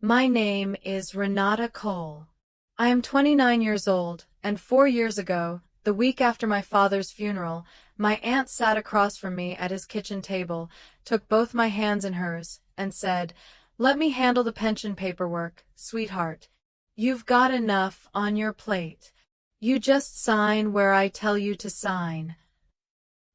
My name is Renata Cole. I am 29 years old, and 4 years ago, the week after my father's funeral, my aunt sat across from me at his kitchen table, took both my hands in hers, and said, "Let me handle the pension paperwork, sweetheart. You've got enough on your plate. You just sign where I tell you to sign."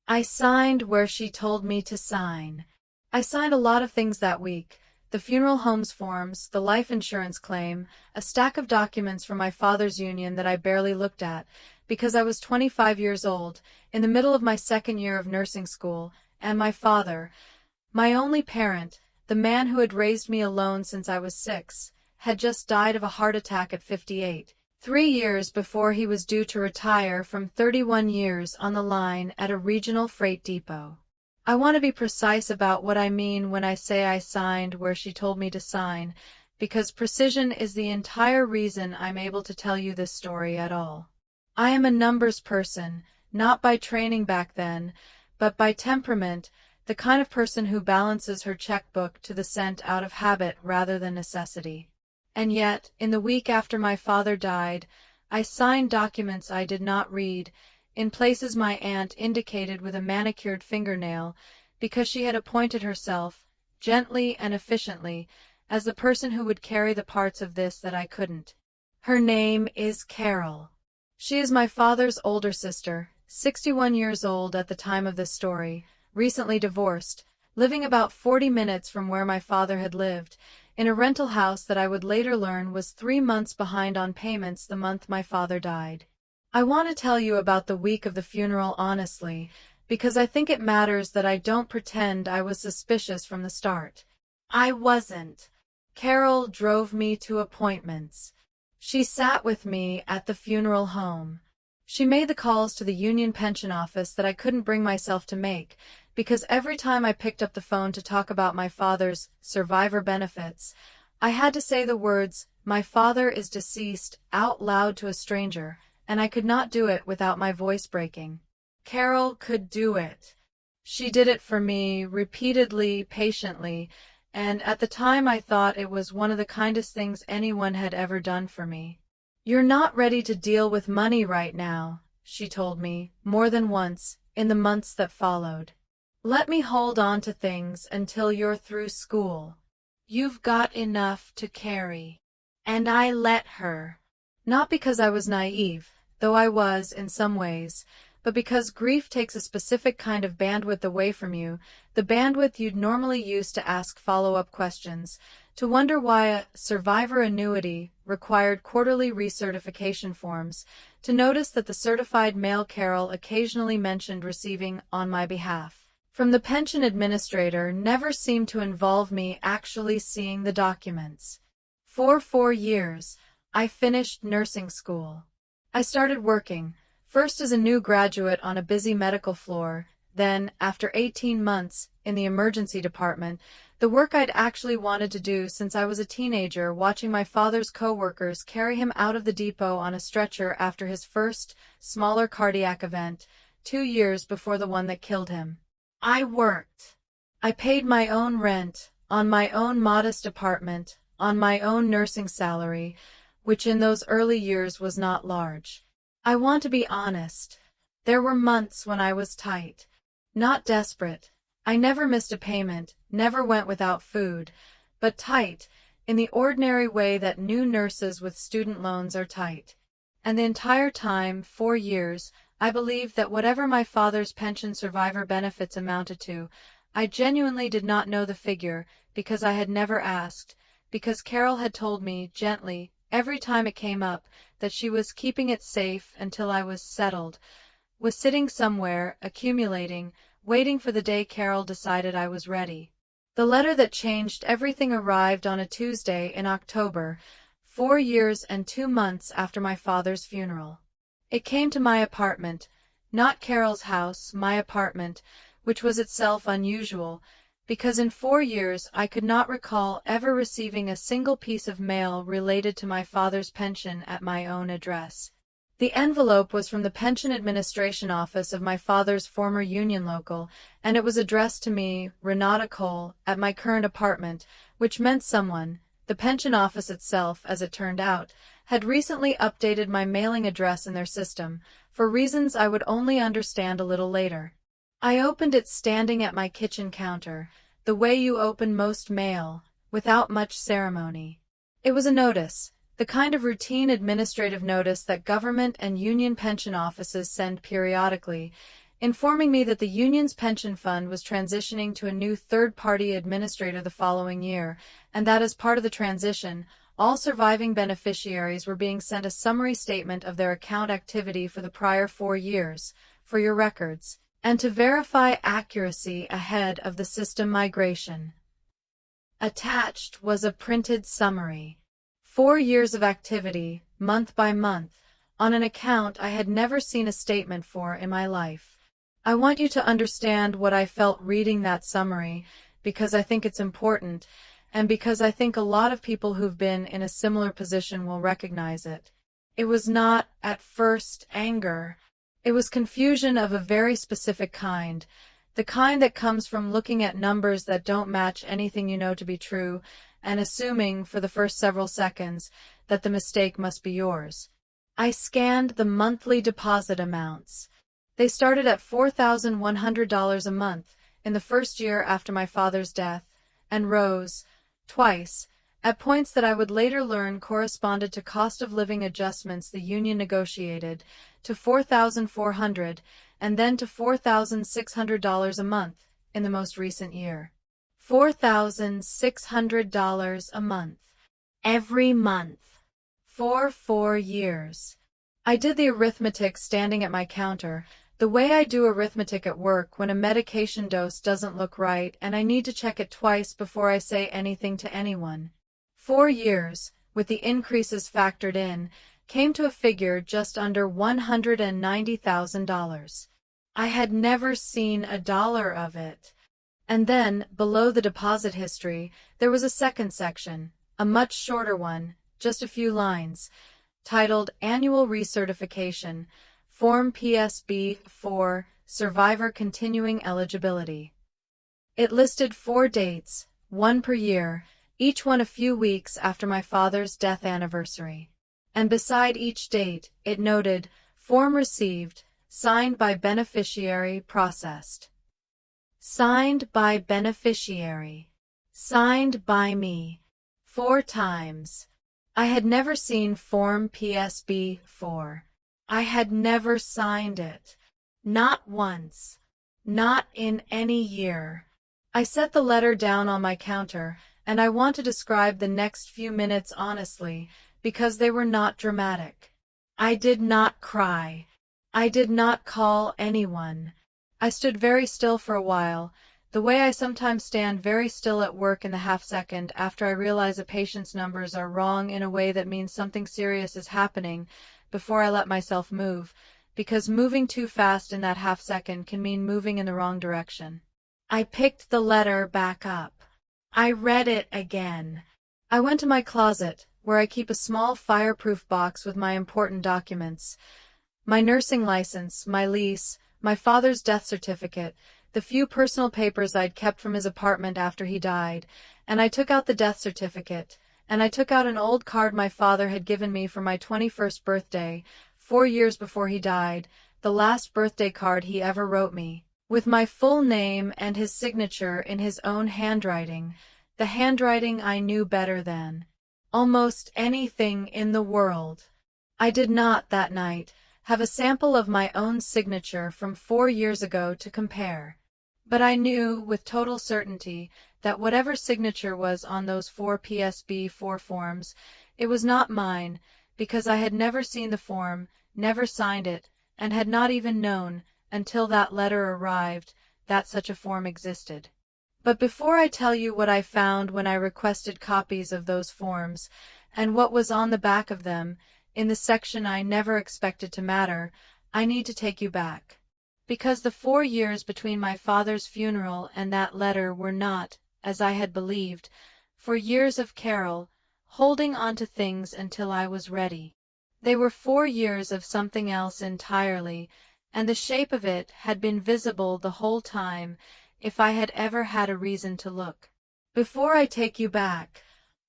I signed where she told me to sign. I signed a lot of things that week. The funeral home's forms, the life insurance claim, a stack of documents from my father's union that I barely looked at, because I was 25 years old, in the middle of my second year of nursing school, and my father, my only parent, the man who had raised me alone since I was 6, had just died of a heart attack at 58, 3 years before he was due to retire from 31 years on the line at a regional freight depot. I want to be precise about what I mean when I say I signed where she told me to sign, because precision is the entire reason I'm able to tell you this story at all. I am a numbers person, not by training back then, but by temperament, the kind of person who balances her checkbook to the cent out of habit rather than necessity. And yet, in the week after my father died, I signed documents I did not read, in places my aunt indicated with a manicured fingernail, because she had appointed herself, gently and efficiently, as the person who would carry the parts of this that I couldn't. Her name is Carol. She is my father's older sister, 61 years old at the time of this story, recently divorced, living about 40 minutes from where my father had lived, in a rental house that I would later learn was 3 months behind on payments the month my father died. I want to tell you about the week of the funeral honestly, because I think it matters that I don't pretend I was suspicious from the start. I wasn't. Carol drove me to appointments. She sat with me at the funeral home. She made the calls to the union pension office that I couldn't bring myself to make, because every time I picked up the phone to talk about my father's survivor benefits, I had to say the words, "My father is deceased," out loud to a stranger, and I could not do it without my voice breaking. Carol could do it. She did it for me, repeatedly, patiently, and at the time I thought it was one of the kindest things anyone had ever done for me. "You're not ready to deal with money right now," she told me, more than once, in the months that followed. "Let me hold on to things until you're through school. You've got enough to carry." And I let her. Not because I was naive, though I was in some ways, but because grief takes a specific kind of bandwidth away from you, the bandwidth you'd normally use to ask follow-up questions, to wonder why a survivor annuity required quarterly recertification forms, to notice that the certified mail Carol occasionally mentioned receiving on my behalf from the pension administrator never seemed to involve me actually seeing the documents. For 4 years, I finished nursing school. I started working, first as a new graduate on a busy medical floor, then, after 18 months, in the emergency department, the work I'd actually wanted to do since I was a teenager, watching my father's co-workers carry him out of the depot on a stretcher after his first, smaller cardiac event, 2 years before the one that killed him. I worked. I paid my own rent, on my own modest apartment, on my own nursing salary, which in those early years was not large. I want to be honest. There were months when I was tight. Not desperate. I never missed a payment, never went without food, but tight, in the ordinary way that new nurses with student loans are tight. And the entire time, 4 years, I believed that whatever my father's pension survivor benefits amounted to, I genuinely did not know the figure, because I had never asked, because Carol had told me, gently, every time it came up, that she was keeping it safe until I was settled, was sitting somewhere, accumulating, waiting for the day Carol decided I was ready. The letter that changed everything arrived on a Tuesday in October, 4 years and 2 months after my father's funeral. It came to my apartment, not Carol's house, my apartment, which was itself unusual, because in 4 years I could not recall ever receiving a single piece of mail related to my father's pension at my own address. The envelope was from the pension administration office of my father's former union local, and it was addressed to me, Renata Cole, at my current apartment, which meant someone, The pension office itself, as it turned out, had recently updated my mailing address in their system, for reasons I would only understand a little later. I opened it standing at my kitchen counter, the way you open most mail, without much ceremony. It was a notice, the kind of routine administrative notice that government and union pension offices send periodically, informing me that the union's pension fund was transitioning to a new third-party administrator the following year, and that as part of the transition, all surviving beneficiaries were being sent a summary statement of their account activity for the prior 4 years, for your records, and to verify accuracy ahead of the system migration. Attached was a printed summary. 4 years of activity, month by month, on an account I had never seen a statement for in my life. I want you to understand what I felt reading that summary, because I think it's important, and because I think a lot of people who've been in a similar position will recognize it. It was not, at first, anger. It was confusion of a very specific kind, the kind that comes from looking at numbers that don't match anything you know to be true, and assuming, for the first several seconds, that the mistake must be yours. I scanned the monthly deposit amounts. They started at $4,100 a month in the first year after my father's death, and rose, twice, at points that I would later learn corresponded to cost of living adjustments the union negotiated, to $4,400, and then to $4,600 a month in the most recent year. $4,600 a month. Every month. For 4 years. I did the arithmetic standing at my counter, the way I do arithmetic at work when a medication dose doesn't look right and I need to check it twice before I say anything to anyone. 4 years, with the increases factored in, came to a figure just under $190,000. I had never seen a dollar of it. And then, below the deposit history, there was a second section, a much shorter one, just a few lines, titled Annual Recertification, Form PSB-4, Survivor Continuing Eligibility. It listed 4 dates, one per year, each one a few weeks after my father's death anniversary. And beside each date, it noted, Form received, signed by beneficiary, processed. Signed by beneficiary. Signed by me. 4 times. I had never seen Form PSB-4. I had never signed it. Not once. Not in any year. I set the letter down on my counter, and I want to describe the next few minutes honestly, because they were not dramatic. I did not cry. I did not call anyone. I stood very still for a while, the way I sometimes stand very still at work in the half-second after I realize a patient's numbers are wrong in a way that means something serious is happening, before I let myself move, because moving too fast in that half-second can mean moving in the wrong direction. I picked the letter back up. I read it again. I went to my closet, where I keep a small fireproof box with my important documents. My nursing license, my lease, my father's death certificate, the few personal papers I'd kept from his apartment after he died, and I took out the death certificate, and I took out an old card my father had given me for my 21st birthday, 4 years before he died, the last birthday card he ever wrote me, with my full name and his signature in his own handwriting, the handwriting I knew better than almost anything in the world. I did not, that night, have a sample of my own signature from 4 years ago to compare. But I knew, with total certainty, that whatever signature was on those 4 PSB-4 forms, it was not mine, because I had never seen the form, never signed it, and had not even known, until that letter arrived, that such a form existed. But before I tell you what I found when I requested copies of those forms, and what was on the back of them, in the section I never expected to matter, I need to take you back. Because the 4 years between my father's funeral and that letter were not, as I had believed, for years of Carol, holding on to things until I was ready. They were 4 years of something else entirely, and the shape of it had been visible the whole time, if I had ever had a reason to look. Before I take you back,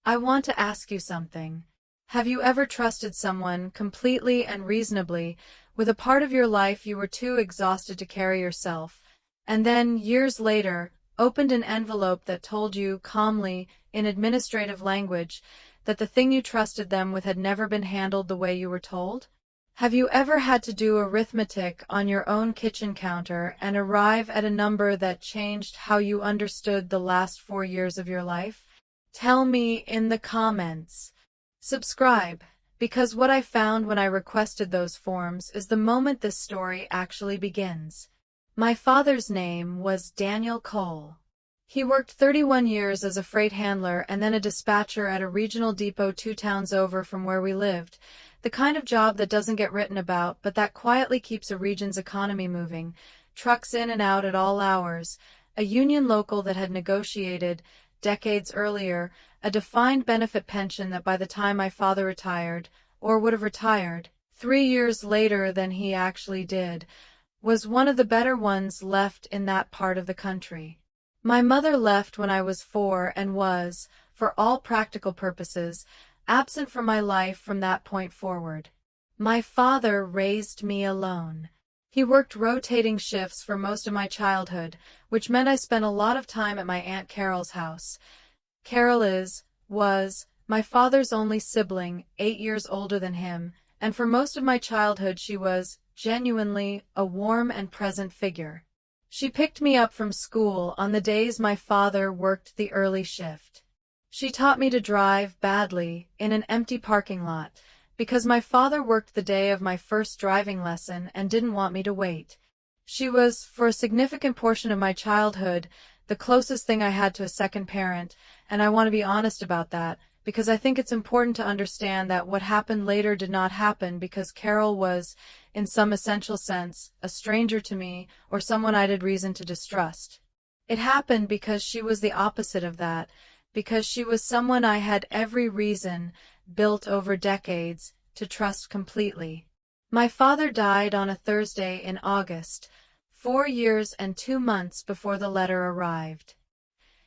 I want to ask you something. Have you ever trusted someone completely and reasonably with a part of your life you were too exhausted to carry yourself, and then, years later, opened an envelope that told you calmly, in administrative language, that the thing you trusted them with had never been handled the way you were told? Have you ever had to do arithmetic on your own kitchen counter and arrive at a number that changed how you understood the last 4 years of your life? Tell me in the comments. Subscribe, because what I found when I requested those forms is the moment this story actually begins. My father's name was Daniel Cole. He worked 31 years as a freight handler and then a dispatcher at a regional depot 2 towns over from where we lived, the kind of job that doesn't get written about but that quietly keeps a region's economy moving, trucks in and out at all hours, a union local that had negotiated, decades earlier, a defined benefit pension that by the time my father retired, or would have retired 3 years later than he actually did, was one of the better ones left in that part of the country. My mother left when I was 4 and was, for all practical purposes, absent from my life from that point forward. My father raised me alone. He worked rotating shifts for most of my childhood, which meant I spent a lot of time at my Aunt Carol's house. Carol was my father's only sibling, 8 years older than him, and for most of my childhood she was, genuinely, a warm and present figure. She picked me up from school on the days my father worked the early shift. She taught me to drive badly in an empty parking lot, because my father worked the day of my first driving lesson and didn't want me to wait. She was, for a significant portion of my childhood, the closest thing I had to a second parent, and I want to be honest about that, because I think it's important to understand that what happened later did not happen because Carol was, in some essential sense, a stranger to me or someone I had reason to distrust. It happened because she was the opposite of that, because she was someone I had every reason, built over decades, to trust completely. My father died on a Thursday in August, 4 years and 2 months before the letter arrived.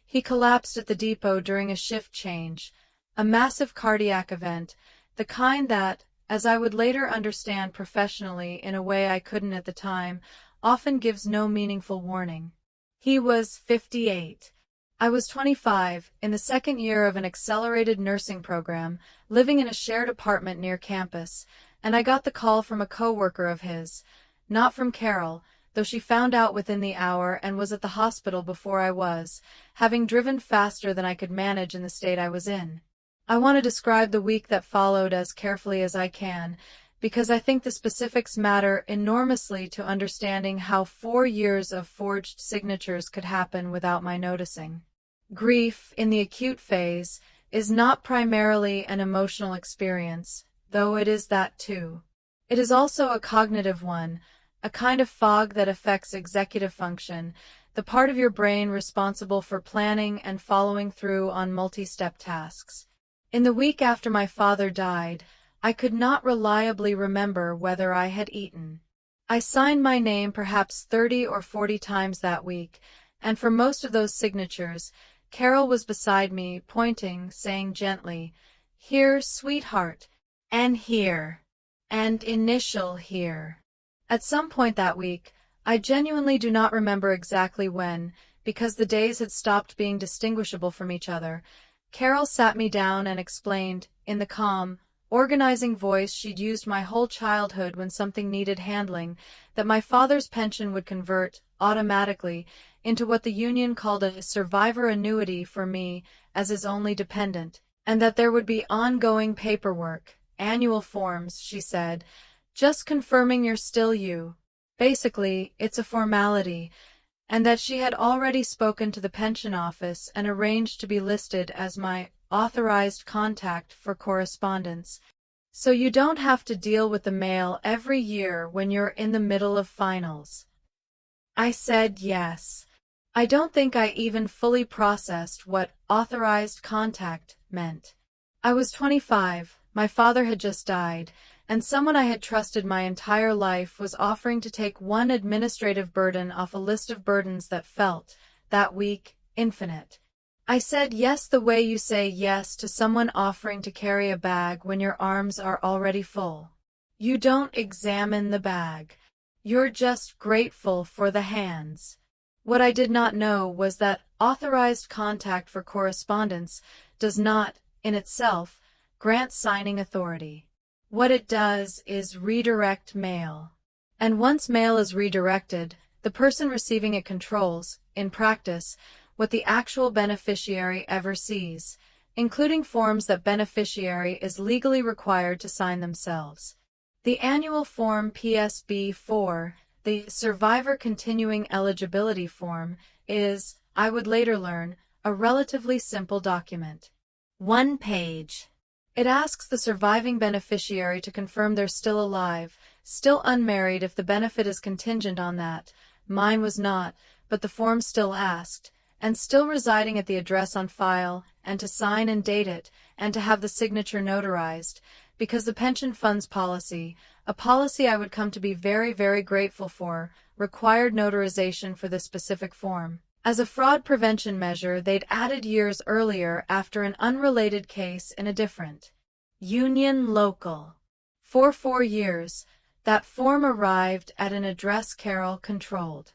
He collapsed at the depot during a shift change, a massive cardiac event, the kind that, as I would later understand professionally in a way I couldn't at the time, often gives no meaningful warning. He was 58. I was 25, in the second year of an accelerated nursing program, living in a shared apartment near campus, and I got the call from a coworker of his, not from Carol, though she found out within the hour and was at the hospital before I was, having driven faster than I could manage in the state I was in. I want to describe the week that followed as carefully as I can, because I think the specifics matter enormously to understanding how 4 years of forged signatures could happen without my noticing. Grief, in the acute phase, is not primarily an emotional experience, though it is that too. It is also a cognitive one, a kind of fog that affects executive function, the part of your brain responsible for planning and following through on multi-step tasks. In the week after my father died, I could not reliably remember whether I had eaten. I signed my name perhaps 30 or 40 times that week, and for most of those signatures, Carol was beside me, pointing, saying gently, "Here, sweetheart, and here, and initial here." At some point that week, I genuinely do not remember exactly when, because the days had stopped being distinguishable from each other, Carol sat me down and explained, in the calm, organizing voice she'd used my whole childhood when something needed handling, that my father's pension would convert, automatically, into what the union called a survivor annuity for me as his only dependent, and that there would be ongoing paperwork, annual forms, she said, just confirming you're still you. Basically, it's a formality, and that she had already spoken to the pension office and arranged to be listed as my authorized contact for correspondence, so you don't have to deal with the mail every year when you're in the middle of finals. I said yes. I don't think I even fully processed what authorized contact meant. I was 25, my father had just died, and someone I had trusted my entire life was offering to take one administrative burden off a list of burdens that felt, that week, infinite. I said yes the way you say yes to someone offering to carry a bag when your arms are already full. You don't examine the bag. You're just grateful for the hands. What I did not know was that authorized contact for correspondence does not, in itself, grant signing authority. What it does is redirect mail. And once mail is redirected, the person receiving it controls, in practice, what the actual beneficiary ever sees, including forms that beneficiary is legally required to sign themselves. The annual Form PSB-4, the Survivor Continuing Eligibility Form, is, I would later learn, a relatively simple document. 1 page. It asks the surviving beneficiary to confirm they're still alive, still unmarried if the benefit is contingent on that. Mine was not, but the form still asked, and still residing at the address on file, and to sign and date it, and to have the signature notarized, because the pension funds policy, a policy I would come to be very, very grateful for, required notarization for this specific form. As a fraud prevention measure, they'd added years earlier after an unrelated case in a different union local. For 4 years, that form arrived at an address Carol controlled.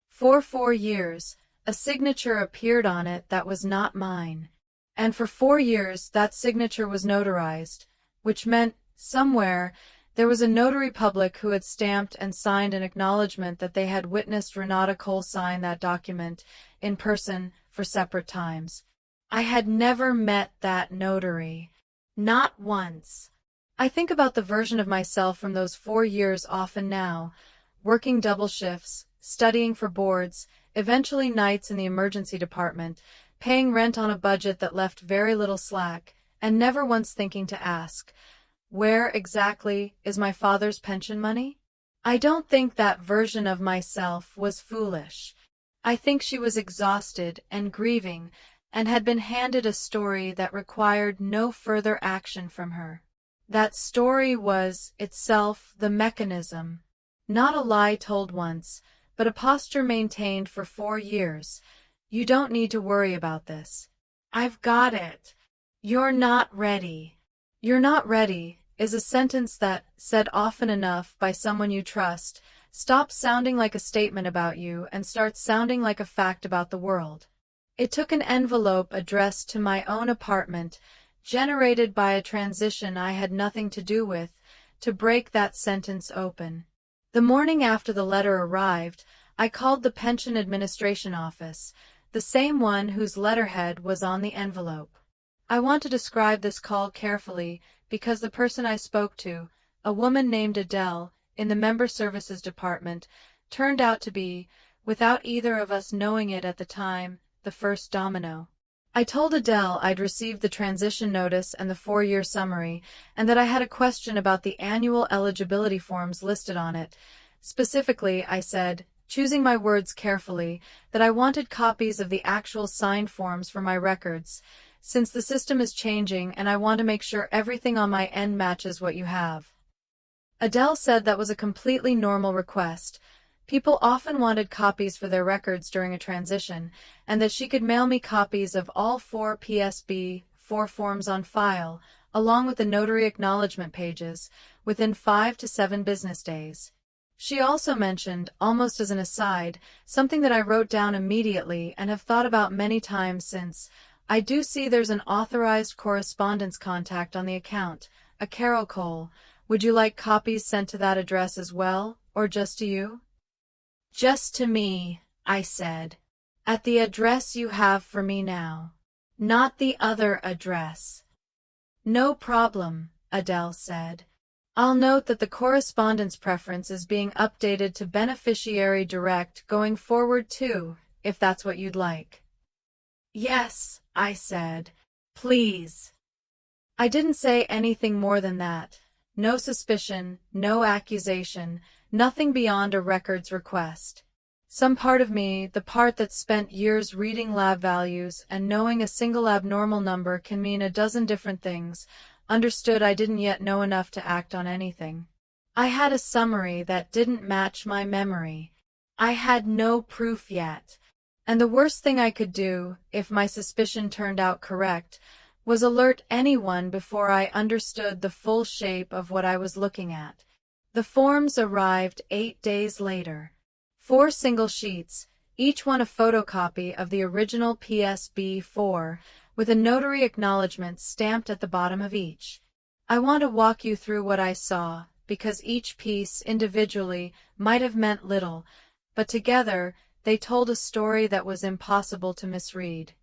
For 4 years, a signature appeared on it that was not mine. And for 4 years, that signature was notarized, which meant, somewhere, there was a notary public who had stamped and signed an acknowledgement that they had witnessed Renata Cole sign that document in person for separate times. I had never met that notary. Not once. I think about the version of myself from those 4 years often now, working double shifts, studying for boards, eventually nights in the emergency department, paying rent on a budget that left very little slack, and never once thinking to ask, where exactly is my father's pension money? I don't think that version of myself was foolish. I think she was exhausted and grieving, and had been handed a story that required no further action from her. That story was, itself, the mechanism. Not a lie told once, but a posture maintained for 4 years. You don't need to worry about this. I've got it. You're not ready. You're not ready is a sentence that, said often enough by someone you trust, stops sounding like a statement about you and starts sounding like a fact about the world. It took an envelope addressed to my own apartment, generated by a transition I had nothing to do with, to break that sentence open. The morning after the letter arrived, I called the Pension Administration office, the same one whose letterhead was on the envelope. I want to describe this call carefully because the person I spoke to, a woman named Adele, in the Member Services Department, turned out to be, without either of us knowing it at the time, the first domino. I told Adele I'd received the transition notice and the 4-year summary, and that I had a question about the annual eligibility forms listed on it. Specifically, I said, choosing my words carefully, that I wanted copies of the actual signed forms for my records, since the system is changing and I want to make sure everything on my end matches what you have. Adele said that was a completely normal request. People often wanted copies for their records during a transition, and that she could mail me copies of all 4 PSB-4 forms on file, along with the notary acknowledgement pages, within 5 to 7 business days. She also mentioned, almost as an aside, something that I wrote down immediately and have thought about many times since. I do see there's an authorized correspondence contact on the account, a Carol Cole. Would you like copies sent to that address as well, or just to you? Just to me, I said. At the address you have for me now. Not the other address. No problem, Adele said. I'll note that the correspondence preference is being updated to beneficiary direct going forward too, if that's what you'd like. Yes, I said. Please. I didn't say anything more than that. No suspicion, no accusation, nothing beyond a records request. Some part of me, the part that spent years reading lab values and knowing a single abnormal number can mean a dozen different things, understood I didn't yet know enough to act on anything. I had a summary that didn't match my memory. I had no proof yet. And the worst thing I could do, if my suspicion turned out correct, was alert anyone before I understood the full shape of what I was looking at. The forms arrived 8 days later. 4 single sheets, each one a photocopy of the original PSB-4, with a notary acknowledgement stamped at the bottom of each. I want to walk you through what I saw, because each piece individually might have meant little, but together they told a story that was impossible to misread.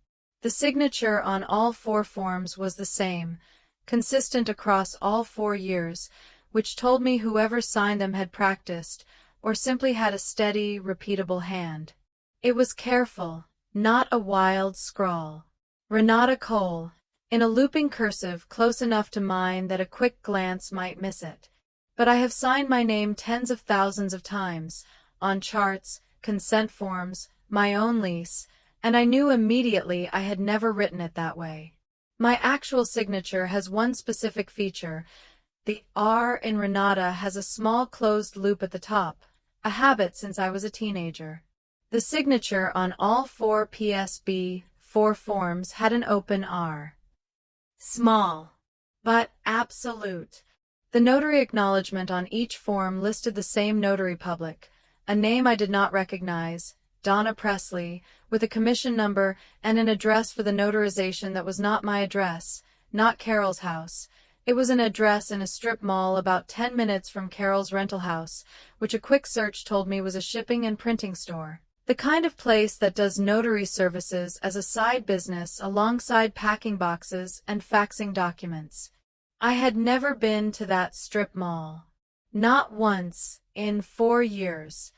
The signature on all 4 forms was the same, consistent across all 4 years, which told me whoever signed them had practiced, or simply had a steady, repeatable hand. It was careful, not a wild scrawl. Renata Cole, in a looping cursive close enough to mine that a quick glance might miss it. But I have signed my name tens of thousands of times, on charts, consent forms, my own lease, and I knew immediately I had never written it that way. My actual signature has one specific feature. The R in Renata has a small closed loop at the top, a habit since I was a teenager. The signature on all 4 PSB-4 forms had an open R. Small, but absolute. The notary acknowledgement on each form listed the same notary public, a name I did not recognize, Donna Presley, with a commission number and an address for the notarization that was not my address, not Carol's house. It was an address in a strip mall about 10 minutes from Carol's rental house, which a quick search told me was a shipping and printing store. The kind of place that does notary services as a side business alongside packing boxes and faxing documents. I had never been to that strip mall. Not once, in 4 years.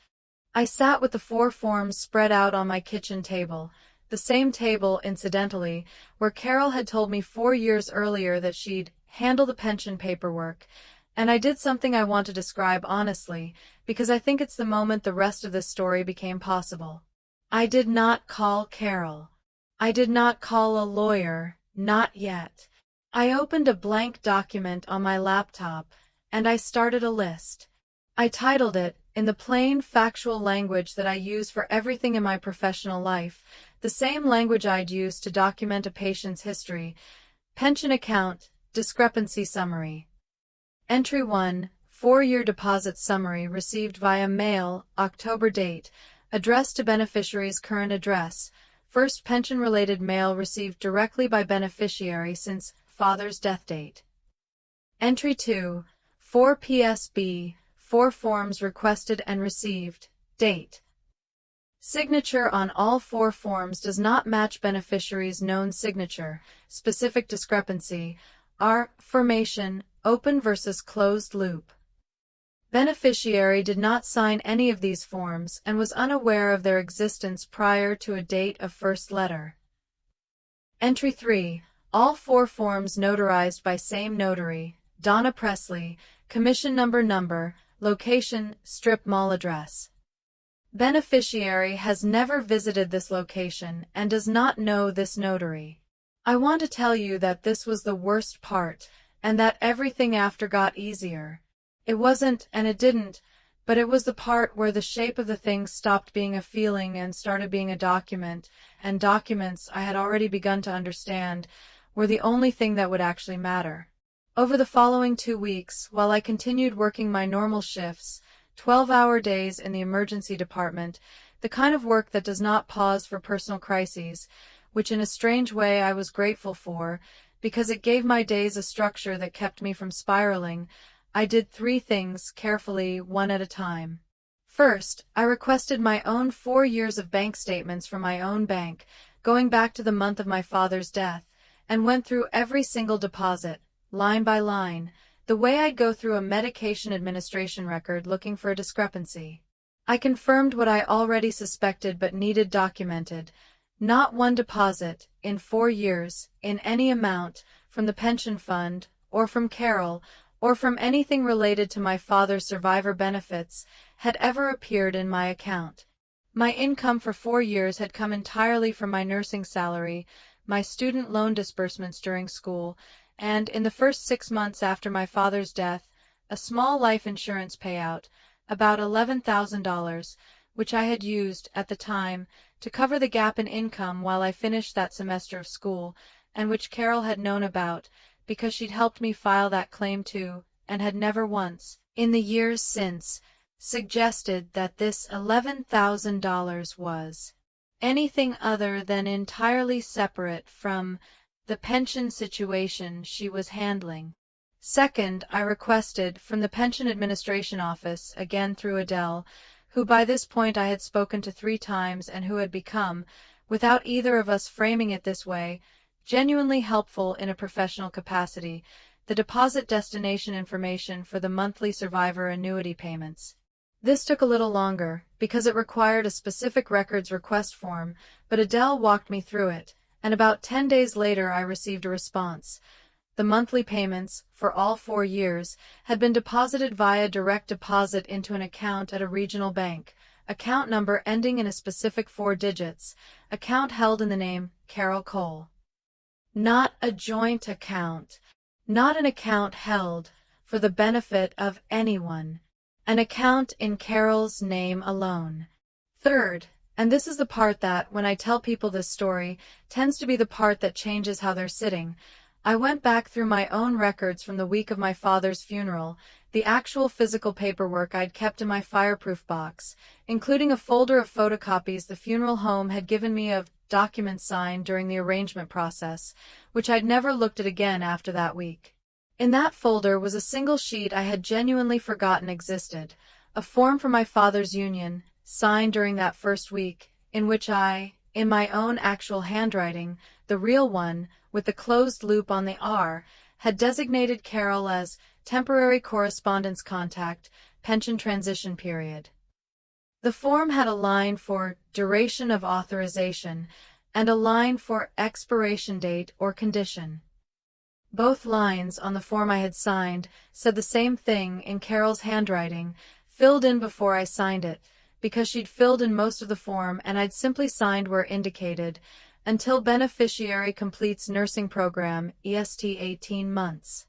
I sat with the 4 forms spread out on my kitchen table, the same table, incidentally, where Carol had told me 4 years earlier that she'd handle the pension paperwork, and I did something I want to describe honestly, because I think it's the moment the rest of this story became possible. I did not call Carol. I did not call a lawyer, not yet. I opened a blank document on my laptop, and I started a list. I titled it, in the plain, factual language that I use for everything in my professional life, the same language I'd use to document a patient's history, pension account, discrepancy summary. Entry 1, 4-year deposit summary received via mail, October date, addressed to beneficiary's current address, first pension-related mail received directly by beneficiary since father's death date. Entry 2, 4 PSB, 4 forms requested and received, date. Signature on all 4 forms does not match beneficiary's known signature, specific discrepancy, R, formation, open versus closed loop. Beneficiary did not sign any of these forms and was unaware of their existence prior to a date of first letter. Entry 3, all 4 forms notarized by same notary, Donna Presley, commission number, location, strip mall address. Beneficiary has never visited this location and does not know this notary. I want to tell you that this was the worst part, and that everything after got easier. It wasn't, and it didn't, but it was the part where the shape of the thing stopped being a feeling and started being a document, and documents I had already begun to understand were the only thing that would actually matter. Over the following 2 weeks, while I continued working my normal shifts, 12-hour days in the emergency department, the kind of work that does not pause for personal crises, which in a strange way I was grateful for, because it gave my days a structure that kept me from spiraling, I did 3 things carefully, one at a time. First, I requested my own 4 years of bank statements from my own bank, going back to the month of my father's death, and went through every single deposit, line by line, the way I'd go through a medication administration record looking for a discrepancy. I confirmed what I already suspected but needed documented. Not one deposit, in 4 years, in any amount, from the pension fund, or from Carol, or from anything related to my father's survivor benefits, had ever appeared in my account. My income for 4 years had come entirely from my nursing salary, my student loan disbursements during school, and, in the first 6 months after my father's death, a small life insurance payout, about $11,000, which I had used, at the time, to cover the gap in income while I finished that semester of school, and which Carol had known about, because she'd helped me file that claim too, and had never once, in the years since, suggested that this $11,000 was anything other than entirely separate from the pension situation she was handling. Second, I requested from the Pension Administration Office, again through Adele, who by this point I had spoken to 3 times and who had become, without either of us framing it this way, genuinely helpful in a professional capacity, the deposit destination information for the monthly survivor annuity payments. This took a little longer, because it required a specific records request form, but Adele walked me through it, and about 10 days later I received a response. The monthly payments, for all 4 years, had been deposited via direct deposit into an account at a regional bank, account number ending in a specific 4 digits, account held in the name Carol Cole. Not a joint account, not an account held for the benefit of anyone. An account in Carol's name alone. Third, and this is the part that, when I tell people this story, tends to be the part that changes how they're sitting, I went back through my own records from the week of my father's funeral, the actual physical paperwork I'd kept in my fireproof box, including a folder of photocopies the funeral home had given me of documents signed during the arrangement process, which I'd never looked at again after that week. In that folder was a single sheet I had genuinely forgotten existed, a form for my father's union, signed during that first week, in which I, in my own actual handwriting, the real one, with the closed loop on the R, had designated Carol as temporary correspondence contact, pension transition period. The form had a line for duration of authorization and a line for expiration date or condition. Both lines on the form I had signed said the same thing in Carol's handwriting, filled in before I signed it, because she'd filled in most of the form and I'd simply signed where indicated, until beneficiary completes nursing program, EST 18 months.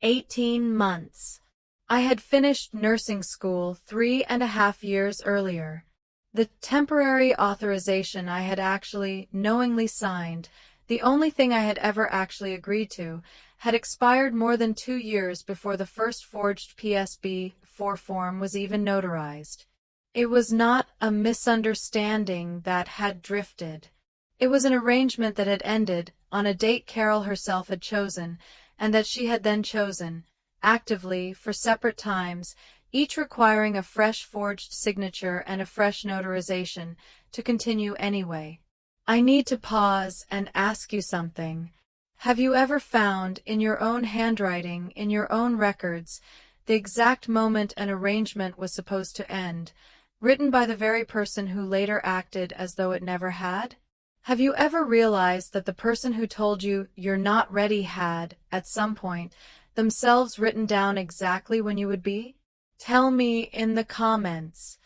18 months. I had finished nursing school 3.5 years earlier. The temporary authorization I had actually knowingly signed, the only thing I had ever actually agreed to, had expired more than 2 years before the first forged PSB-4 form was even notarized. It was not a misunderstanding that had drifted. It was an arrangement that had ended on a date Carol herself had chosen, and that she had then chosen, actively, for separate times, each requiring a fresh forged signature and a fresh notarization, to continue anyway. I need to pause and ask you something. Have you ever found, in your own handwriting, in your own records, the exact moment an arrangement was supposed to end, written by the very person who later acted as though it never had? Have you ever realized that the person who told you you're not ready had, at some point, themselves written down exactly when you would be? Tell me in the comments.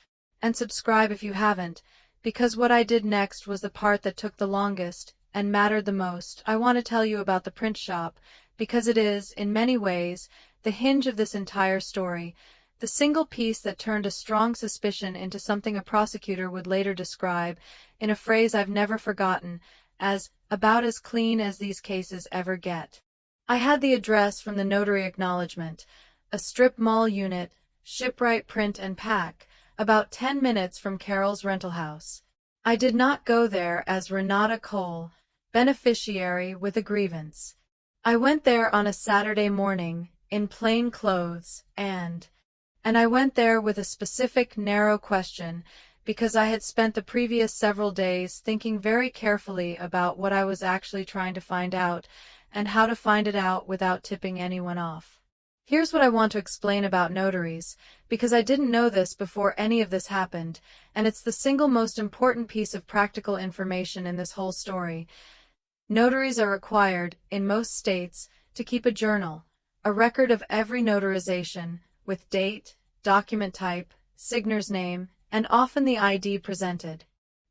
And subscribe if you haven't, because what I did next was the part that took the longest and mattered the most. I want to tell you about the print shop, because it is, in many ways, the hinge of this entire story, the single piece that turned a strong suspicion into something a prosecutor would later describe, in a phrase I've never forgotten, as about as clean as these cases ever get. I had the address from the notary acknowledgement, a strip mall unit, shipwright print and pack, about 10 minutes from Carol's rental house. I did not go there as Renata Cole, beneficiary with a grievance. I went there on a Saturday morning, in plain clothes, and I went there with a specific narrow question, because I had spent the previous several days thinking very carefully about what I was actually trying to find out, and how to find it out without tipping anyone off. Here's what I want to explain about notaries, because I didn't know this before any of this happened, and it's the single most important piece of practical information in this whole story. Notaries are required, in most states, to keep a journal, a record of every notarization, with date, document type, signer's name, and often the ID presented.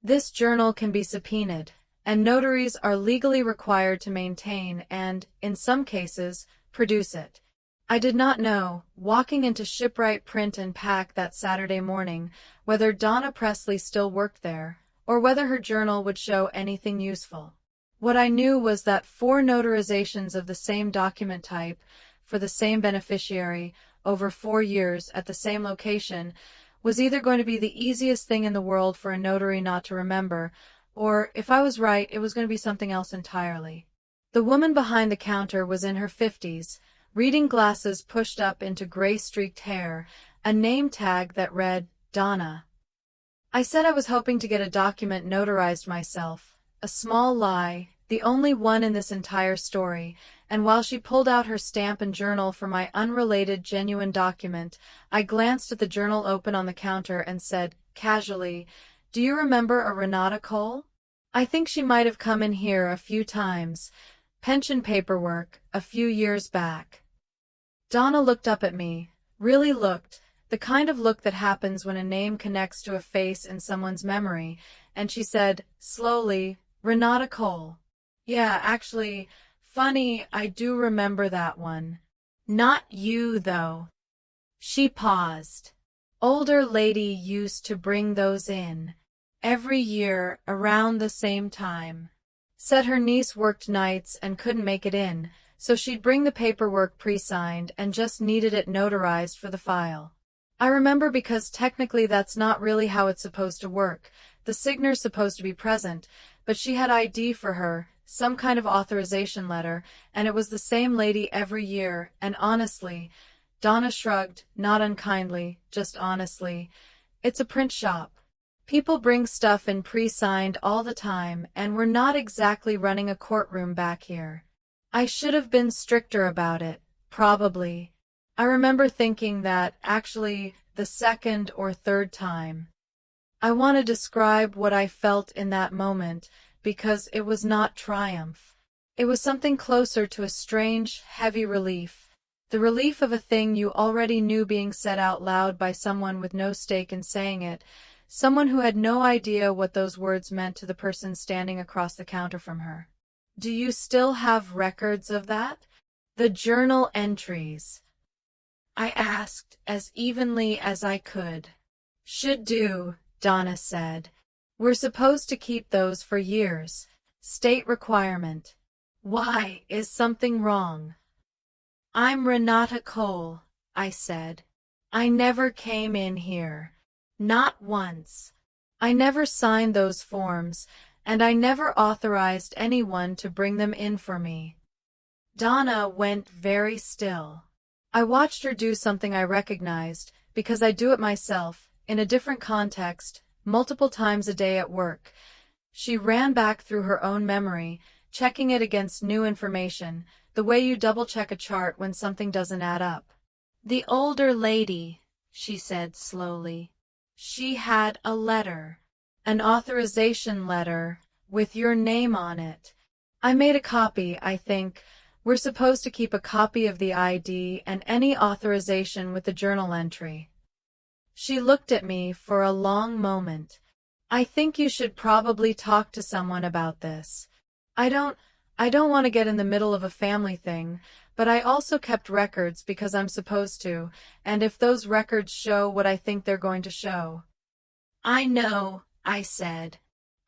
This journal can be subpoenaed, and notaries are legally required to maintain and, in some cases, produce it. I did not know, walking into Shipwright Print and Pack that Saturday morning, whether Donna Presley still worked there, or whether her journal would show anything useful. What I knew was that 4 notarizations of the same document type, for the same beneficiary, over 4 years at the same location, was either going to be the easiest thing in the world for a notary not to remember, or, if I was right, it was going to be something else entirely. The woman behind the counter was in her 50s, reading glasses pushed up into gray-streaked hair, a name tag that read, Donna. I said I was hoping to get a document notarized myself, a small lie, the only one in this entire story, and while she pulled out her stamp and journal for my unrelated genuine document, I glanced at the journal open on the counter and said, casually, "Do you remember a Renata Cole? I think she might have come in here a few times. Pension paperwork, a few years back." Donna looked up at me, really looked, the kind of look that happens when a name connects to a face in someone's memory, and she said, slowly, "Renata Cole. Yeah, actually, funny, I do remember that one. Not you, though." She paused. "Older lady used to bring those in. Every year, around the same time. Said her niece worked nights and couldn't make it in, so she'd bring the paperwork pre-signed and just needed it notarized for the file. I remember because technically that's not really how it's supposed to work. The signer's supposed to be present, but she had ID for her, some kind of authorization letter, and it was the same lady every year, and honestly," Donna shrugged, not unkindly, just honestly, "it's a print shop. People bring stuff in pre-signed all the time, and we're not exactly running a courtroom back here. I should have been stricter about it, probably. I remember thinking that, actually, the second or third time. I want to describe what I felt in that moment, because it was not triumph. It was something closer to a strange, heavy relief. The relief of a thing you already knew being said out loud by someone with no stake in saying it, someone who had no idea what those words meant to the person standing across the counter from her. Do you still have records of that? The journal entries?" I asked, as evenly as I could. "Should do," Donna said. "We're supposed to keep those for years. State requirement." "Why, is something wrong?" "I'm Renata Cole," I said. "I never came in here. Not once. I never signed those forms, and I never authorized anyone to bring them in for me." Donna went very still. I watched her do something I recognized, because I do it myself, in a different context, multiple times a day at work. She ran back through her own memory, checking it against new information, the way you double-check a chart when something doesn't add up. "The older lady," she said slowly. "She had a letter. An authorization letter, with your name on it. I made a copy, I think. We're supposed to keep a copy of the ID and any authorization with the journal entry." She looked at me for a long moment. "I think you should probably talk to someone about this. I don't want to get in the middle of a family thing, but I also kept records because I'm supposed to, and if those records show what I think they're going to show." "I know," I said.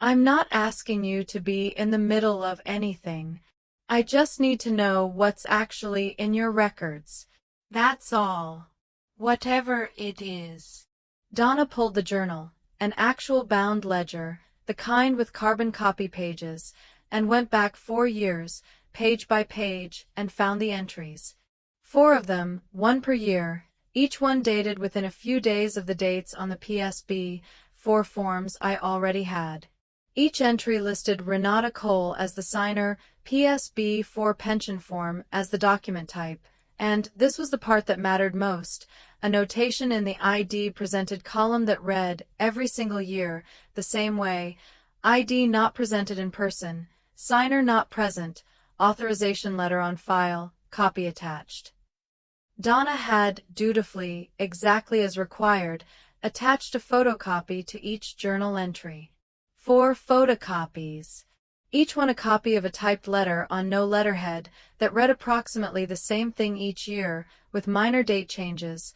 "I'm not asking you to be in the middle of anything. I just need to know what's actually in your records. That's all. Whatever it is." Donna pulled the journal, an actual bound ledger, the kind with carbon copy pages, and went back 4 years, page by page, and found the entries. 4 of them, one per year, each one dated within a few days of the dates on the PSB, 4 forms I already had. Each entry listed Renata Cole as the signer, PSB 4 pension form as the document type, and, this was the part that mattered most, a notation in the ID presented column that read, every single year, the same way, ID not presented in person, signer not present, authorization letter on file, copy attached. Donna had, dutifully, exactly as required, attached a photocopy to each journal entry. 4 photocopies. each one a copy of a typed letter on no letterhead that read approximately the same thing each year, with minor date changes.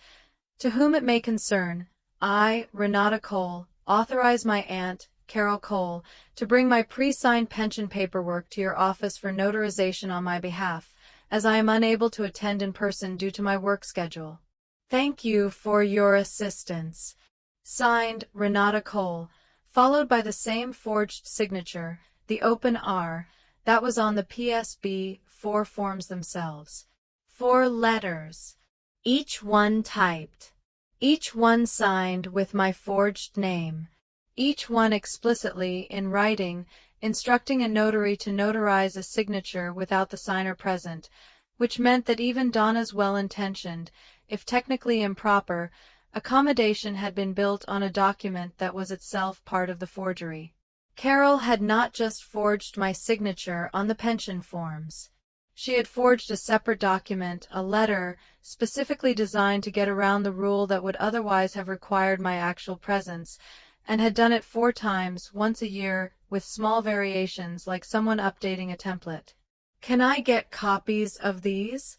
To whom it may concern, I, Renata Cole, authorize my aunt, Carol Cole, to bring my pre-signed pension paperwork to your office for notarization on my behalf, as I am unable to attend in person due to my work schedule. Thank you for your assistance. Signed, Renata Cole, followed by the same forged signature, the open R, that was on the PSB 4 forms themselves. 4 letters, each one typed, each one signed with my forged name, each one explicitly in writing, instructing a notary to notarize a signature without the signer present, which meant that even Donna's well-intentioned, if technically improper, accommodation had been built on a document that was itself part of the forgery. Carol had not just forged my signature on the pension forms. She had forged a separate document, a letter, specifically designed to get around the rule that would otherwise have required my actual presence, and had done it 4 times, once a year, with small variations like someone updating a template. Can I get copies of these?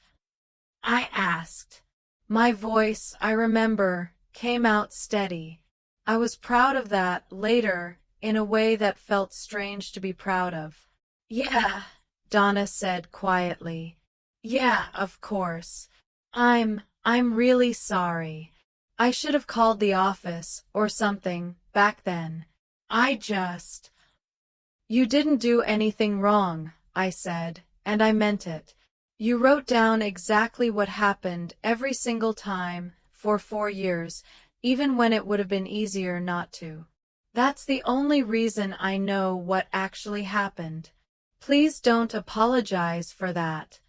I asked. My voice, I remember, came out steady. I was proud of that, later, in a way that felt strange to be proud of. Yeah, Donna said quietly. Yeah, of course. I'm really sorry. I should have called the office, or something, back then. You didn't do anything wrong, I said, and I meant it. You wrote down exactly what happened every single time, for 4 years, even when it would have been easier not to. That's the only reason I know what actually happened. Please don't apologize for that.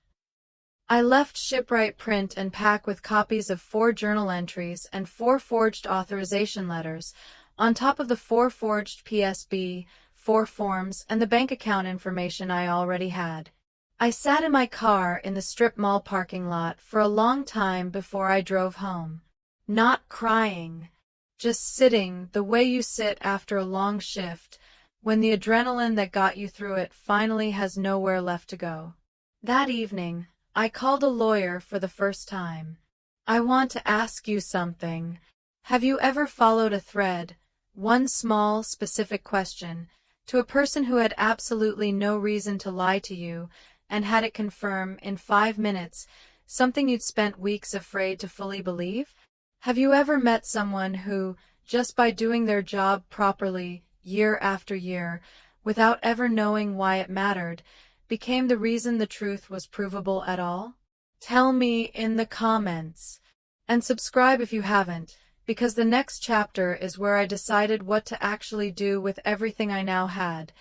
I left shipwright print and pack with copies of 4 journal entries and 4 forged authorization letters, on top of the 4 forged PSB, 4 forms, and the bank account information I already had. I sat in my car in the strip mall parking lot for a long time before I drove home. Not crying. Just sitting the way you sit after a long shift, when the adrenaline that got you through it finally has nowhere left to go. That evening, I called a lawyer for the first time. I want to ask you something. Have you ever followed a thread, one small, specific question, to a person who had absolutely no reason to lie to you, and had it confirm, in 5 minutes, something you'd spent weeks afraid to fully believe? Have you ever met someone who, just by doing their job properly, year after year, without ever knowing why it mattered, became the reason the truth was provable at all? Tell me in the comments. And subscribe if you haven't, because the next chapter is where I decided what to actually do with everything I now had.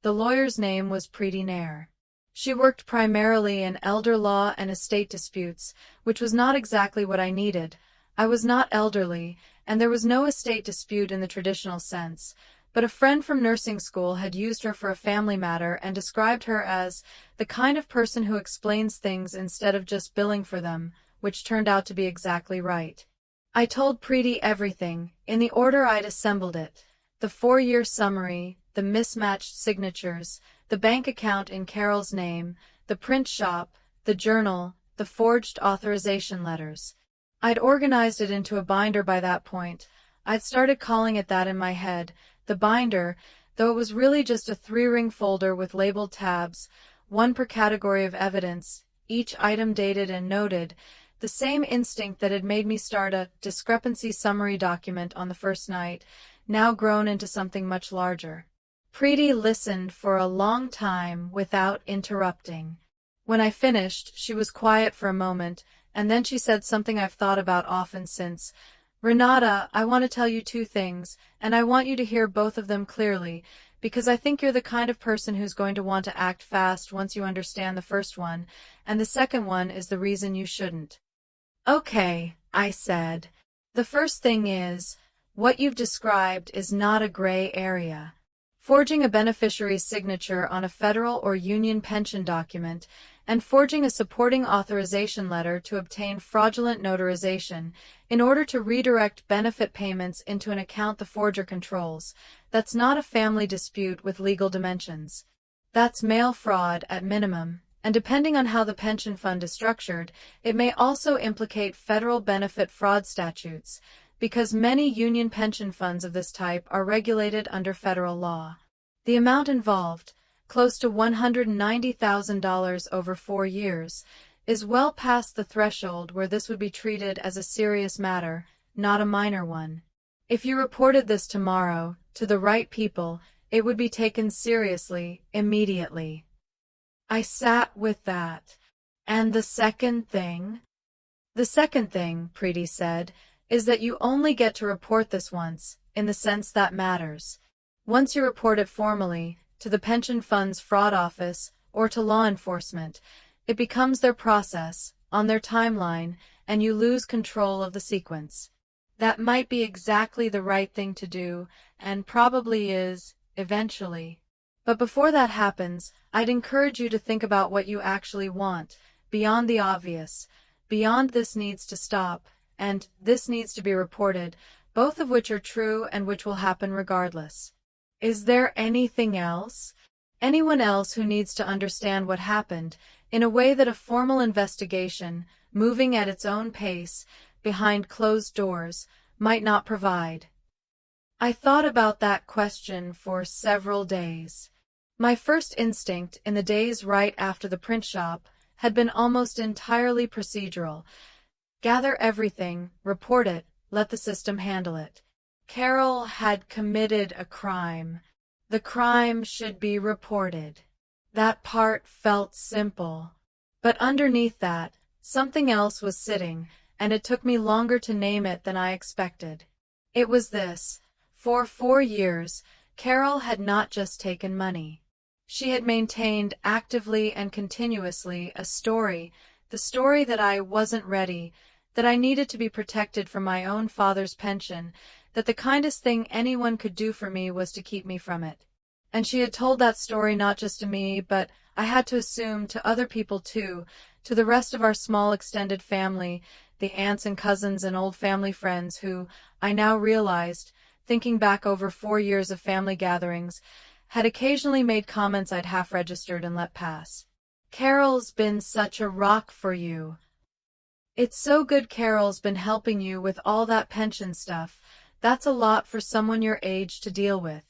The lawyer's name was Preeti Nair. She worked primarily in elder law and estate disputes, which was not exactly what I needed. I was not elderly, and there was no estate dispute in the traditional sense, but a friend from nursing school had used her for a family matter and described her as the kind of person who explains things instead of just billing for them, which turned out to be exactly right. I told Preeti everything, in the order I'd assembled it: the 4-year summary, the mismatched signatures, the bank account in Carol's name, the print shop, the journal, the forged authorization letters. I'd organized it into a binder by that point. I'd started calling it that in my head, the binder, though it was really just a 3-ring folder with labeled tabs, one per category of evidence, each item dated and noted, the same instinct that had made me start a discrepancy summary document on the first night, now grown into something much larger. Preeti listened for a long time without interrupting. When I finished, she was quiet for a moment, and then she said something I've thought about often since. Renata, I want to tell you 2 things, and I want you to hear both of them clearly, because I think you're the kind of person who's going to want to act fast once you understand the first one, and the second one is the reason you shouldn't. Okay, I said. The first thing is, what you've described is not a gray area. Forging a beneficiary's signature on a federal or union pension document, and forging a supporting authorization letter to obtain fraudulent notarization in order to redirect benefit payments into an account the forger controls, that's not a family dispute with legal dimensions. That's mail fraud at minimum, and depending on how the pension fund is structured, it may also implicate federal benefit fraud statutes, because many union pension funds of this type are regulated under federal law. The amount involved, close to $190,000 over 4 years, is well past the threshold where this would be treated as a serious matter, not a minor one. If you reported this tomorrow, to the right people, it would be taken seriously, immediately. I sat with that. And the second thing? The second thing, Preeti said, is that you only get to report this once, in the sense that matters. Once you report it formally, to the pension fund's fraud office, or to law enforcement, it becomes their process, on their timeline, and you lose control of the sequence. That might be exactly the right thing to do, and probably is, eventually. But before that happens, I'd encourage you to think about what you actually want, beyond the obvious, beyond this needs to stop, and this needs to be reported, both of which are true and which will happen regardless. Is there anything else? Anyone else who needs to understand what happened, in a way that a formal investigation, moving at its own pace, behind closed doors, might not provide? I thought about that question for several days. My first instinct, in the days right after the print shop, had been almost entirely procedural. Gather everything, report it, let the system handle it. Carol had committed a crime. The crime should be reported. That part felt simple. But underneath that, something else was sitting, and it took me longer to name it than I expected. It was this. For 4 years, Carol had not just taken money. She had maintained actively and continuously a story, the story that I wasn't ready, that I needed to be protected from my own father's pension, that the kindest thing anyone could do for me was to keep me from it. And she had told that story not just to me, but I had to assume to other people too, to the rest of our small extended family, the aunts and cousins and old family friends who, I now realized, thinking back over 4 years of family gatherings, had occasionally made comments I'd half-registered and let pass. Carol's been such a rock for you. It's so good Carol's been helping you with all that pension stuff. That's a lot for someone your age to deal with.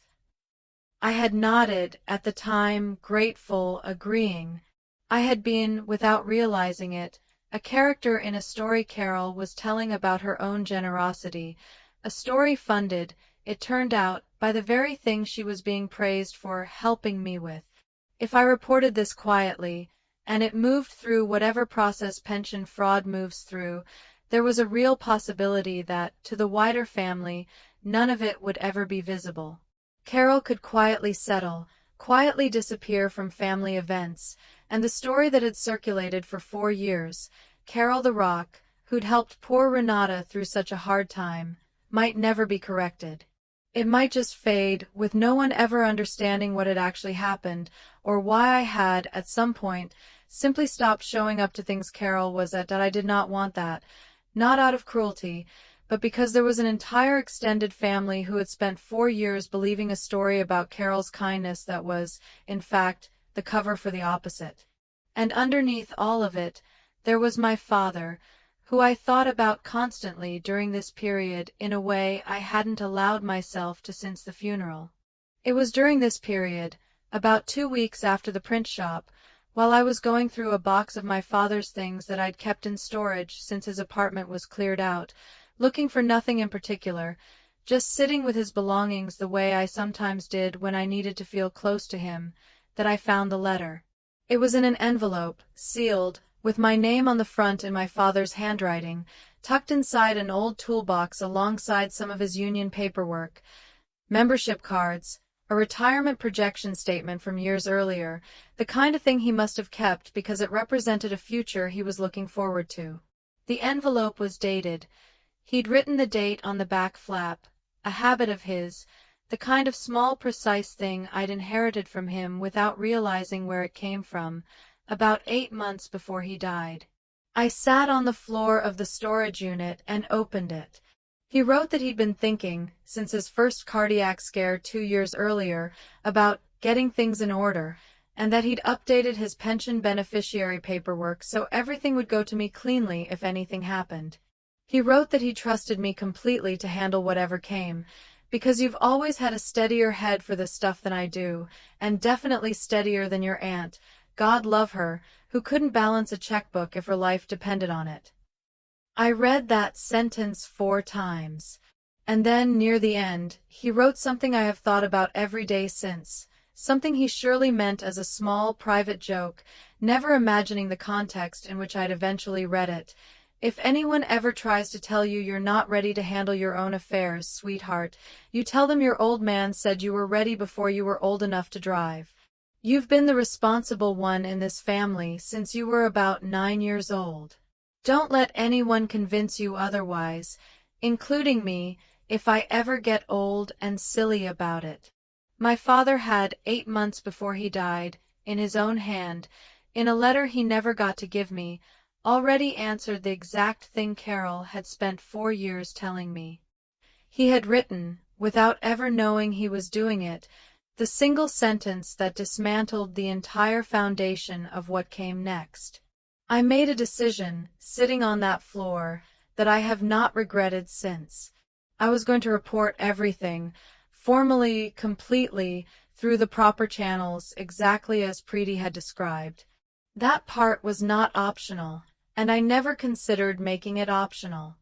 I had nodded, at the time, grateful, agreeing. I had been, without realizing it, a character in a story Carol was telling about her own generosity, a story funded, it turned out, by the very thing she was being praised for helping me with. If I reported this quietly, and it moved through whatever process pension fraud moves through, there was a real possibility that, to the wider family, none of it would ever be visible. Carol could quietly settle, quietly disappear from family events, and the story that had circulated for 4 years, Carol the Rock, who'd helped poor Renata through such a hard time, might never be corrected. It might just fade, with no one ever understanding what had actually happened, or why I had, at some point, simply stopped showing up to things Carol was at. I did not want that, not out of cruelty, but because there was an entire extended family who had spent 4 years believing a story about Carol's kindness that was, in fact, the cover for the opposite. And underneath all of it, there was my father, who I thought about constantly during this period in a way I hadn't allowed myself to since the funeral. It was during this period, about 2 weeks after the print shop, while I was going through a box of my father's things that I'd kept in storage since his apartment was cleared out, looking for nothing in particular, just sitting with his belongings the way I sometimes did when I needed to feel close to him, that I found the letter. It was in an envelope, sealed, with my name on the front in my father's handwriting, tucked inside an old toolbox alongside some of his union paperwork, membership cards, a retirement projection statement from years earlier, the kind of thing he must have kept because it represented a future he was looking forward to. The envelope was dated. He'd written the date on the back flap, a habit of his, the kind of small, precise thing I'd inherited from him without realizing where it came from, about 8 months before he died. I sat on the floor of the storage unit and opened it. He wrote that he'd been thinking, since his first cardiac scare 2 years earlier, about getting things in order, and that he'd updated his pension beneficiary paperwork so everything would go to me cleanly if anything happened. He wrote that he trusted me completely to handle whatever came, because you've always had a steadier head for this stuff than I do, and definitely steadier than your aunt, God love her, who couldn't balance a checkbook if her life depended on it. I read that sentence 4 times. And then, near the end, he wrote something I have thought about every day since, something he surely meant as a small, private joke, never imagining the context in which I'd eventually read it. If anyone ever tries to tell you you're not ready to handle your own affairs, sweetheart, you tell them your old man said you were ready before you were old enough to drive. You've been the responsible one in this family since you were about 9 years old. Don't let anyone convince you otherwise, including me, if I ever get old and silly about it. My father had 8 months before he died, in his own hand, in a letter he never got to give me, already answered the exact thing Carol had spent 4 years telling me. He had written, without ever knowing he was doing it, the single sentence that dismantled the entire foundation of what came next. I made a decision, sitting on that floor, that I have not regretted since. I was going to report everything, formally, completely, through the proper channels, exactly as Preeti had described. That part was not optional, and I never considered making it optional.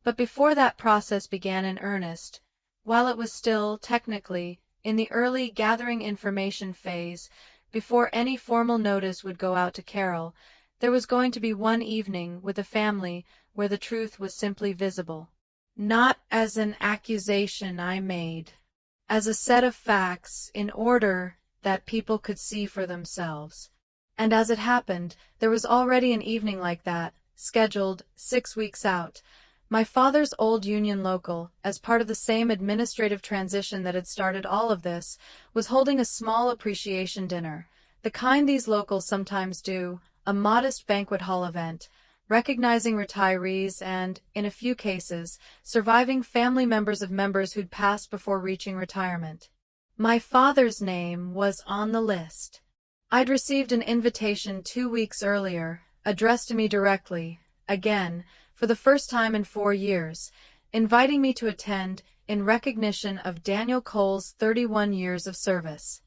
But before that process began in earnest, while it was still, technically, in the early gathering information phase, before any formal notice would go out to Carol, there was going to be one evening with the family where the truth was simply visible. Not as an accusation I made, as a set of facts in order that people could see for themselves. And as it happened, there was already an evening like that, scheduled 6 weeks out. My father's old union local, as part of the same administrative transition that had started all of this, was holding a small appreciation dinner, the kind these locals sometimes do, a modest banquet hall event, recognizing retirees and, in a few cases, surviving family members of members who'd passed before reaching retirement. My father's name was on the list. I'd received an invitation 2 weeks earlier, addressed to me directly, again, for the first time in 4 years, inviting me to attend in recognition of Daniel Cole's 31 years of service.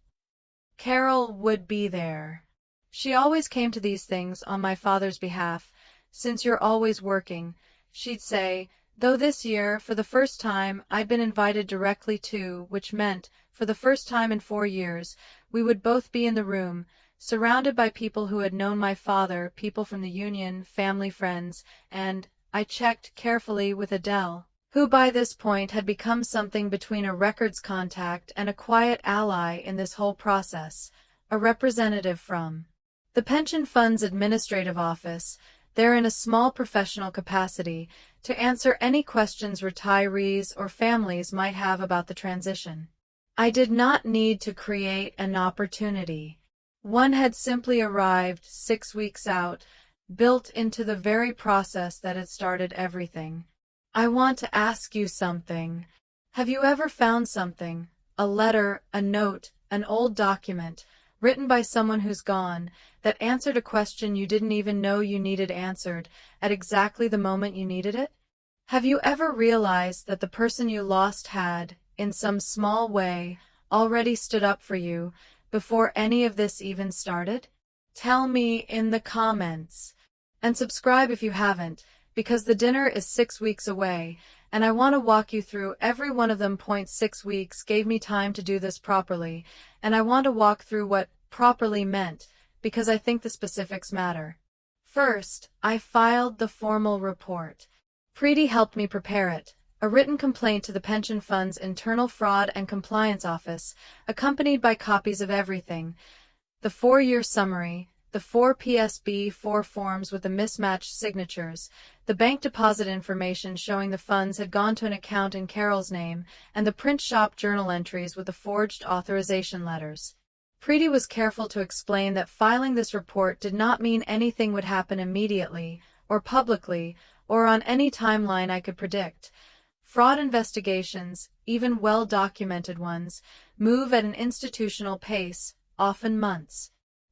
Carol would be there. She always came to these things on my father's behalf. Since you're always working, she'd say, though this year, for the first time, I'd been invited directly too, which meant, for the first time in 4 years, we would both be in the room, surrounded by people who had known my father, people from the union, family friends, and, I checked carefully with Adele, who by this point had become something between a records contact and a quiet ally in this whole process, a representative from the Pension Fund's administrative office, there in a small professional capacity, to answer any questions retirees or families might have about the transition. I did not need to create an opportunity. One had simply arrived 6 weeks out, built into the very process that had started everything. I want to ask you something. Have you ever found something, a letter, a note, an old document, written by someone who's gone, that answered a question you didn't even know you needed answered at exactly the moment you needed it? Have you ever realized that the person you lost had, in some small way, already stood up for you before any of this even started? Tell me in the comments. And subscribe if you haven't, because the dinner is 6 weeks away, and I want to walk you through every one of them. 6 weeks gave me time to do this properly, and I want to walk through what properly meant, because I think the specifics matter. First, I filed the formal report. Preeti helped me prepare it, a written complaint to the Pension Fund's Internal Fraud and Compliance Office, accompanied by copies of everything: the 4-year summary, the 4 PSB-4 forms with the mismatched signatures, the bank deposit information showing the funds had gone to an account in Carol's name, and the print shop journal entries with the forged authorization letters. Preeti was careful to explain that filing this report did not mean anything would happen immediately, or publicly, or on any timeline I could predict. Fraud investigations, even well-documented ones, move at an institutional pace, often months.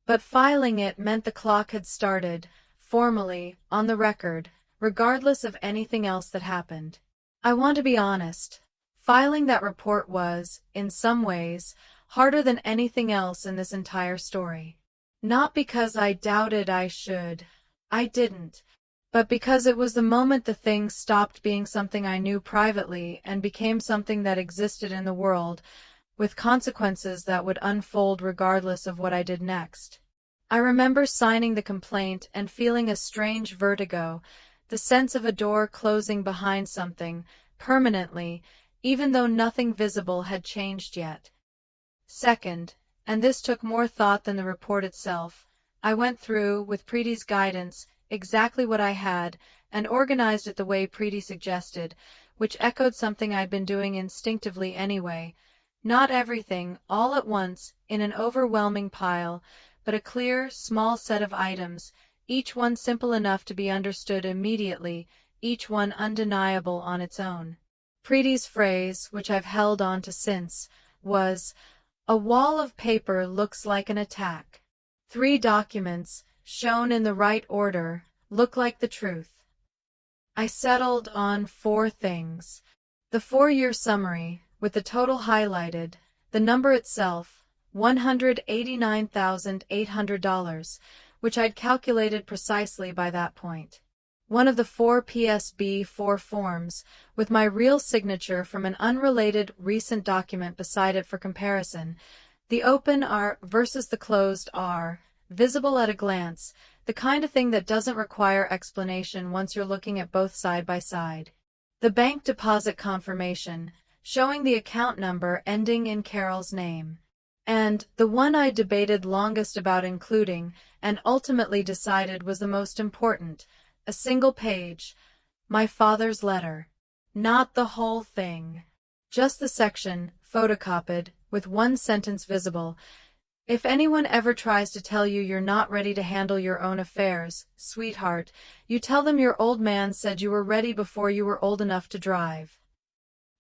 But filing it meant the clock had started, formally, on the record, regardless of anything else that happened. I want to be honest. Filing that report was, in some ways, harder than anything else in this entire story. Not because I doubted I should. I didn't. But because it was the moment the thing stopped being something I knew privately and became something that existed in the world, with consequences that would unfold regardless of what I did next. I remember signing the complaint and feeling a strange vertigo, the sense of a door closing behind something, permanently, even though nothing visible had changed yet. Second, and this took more thought than the report itself, I went through, with Preeti's guidance, exactly what I had, and organized it the way Preeti suggested, which echoed something I'd been doing instinctively anyway. Not everything, all at once, in an overwhelming pile, but a clear, small set of items, each one simple enough to be understood immediately, each one undeniable on its own. Preeti's phrase, which I've held on to since, was, "A wall of paper looks like an attack. 3 documents, shown in the right order, look like the truth." I settled on 4 things. The 4-year summary, with the total highlighted, the number itself, $189,800, which I'd calculated precisely by that point. One of the 4 PSB-4 forms, with my real signature from an unrelated recent document beside it for comparison. The open R versus the closed R, visible at a glance, the kind of thing that doesn't require explanation once you're looking at both side by side. The bank deposit confirmation, showing the account number ending in Carol's name. And the one I debated longest about including, and ultimately decided was the most important, a single page, my father's letter. Not the whole thing. Just the section, photocopied, with 1 sentence visible. "If anyone ever tries to tell you you're not ready to handle your own affairs, sweetheart, you tell them your old man said you were ready before you were old enough to drive."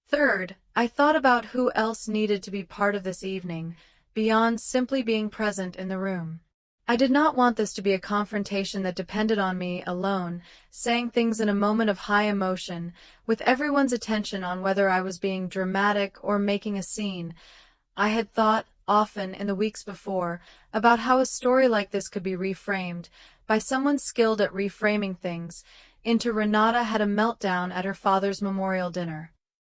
Third, I thought about who else needed to be part of this evening, beyond simply being present in the room. I did not want this to be a confrontation that depended on me alone, saying things in a moment of high emotion, with everyone's attention on whether I was being dramatic or making a scene. I had thought, often in the weeks before, about how a story like this could be reframed, by someone skilled at reframing things, into "Renata had a meltdown at her father's memorial dinner."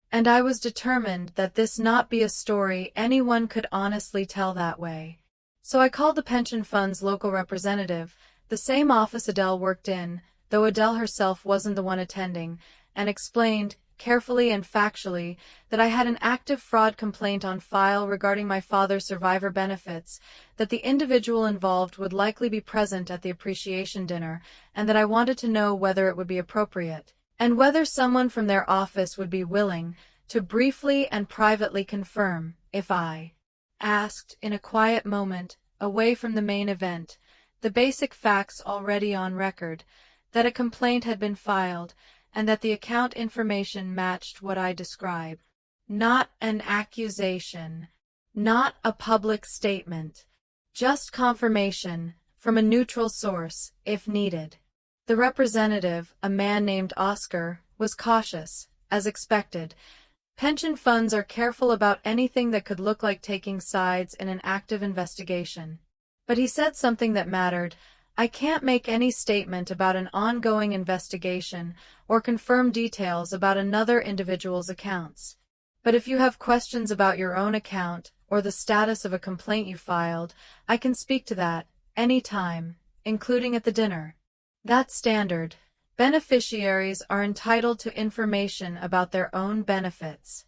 And I was determined that this not be a story anyone could honestly tell that way. So I called the pension fund's local representative, the same office Adele worked in, though Adele herself wasn't the one attending, and explained, carefully and factually, that I had an active fraud complaint on file regarding my father's survivor benefits, that the individual involved would likely be present at the appreciation dinner, and that I wanted to know whether it would be appropriate, and whether someone from their office would be willing to briefly and privately confirm, if I asked, in a quiet moment, away from the main event, the basic facts already on record, that a complaint had been filed, and that the account information matched what I describe. Not an accusation. Not a public statement. Just confirmation, from a neutral source, if needed. The representative, a man named Oscar, was cautious, as expected. Pension funds are careful about anything that could look like taking sides in an active investigation. But he said something that mattered. "I can't make any statement about an ongoing investigation or confirm details about another individual's accounts. But if you have questions about your own account or the status of a complaint you filed, I can speak to that, any time, including at the dinner." That's standard. Beneficiaries are entitled to information about their own benefits.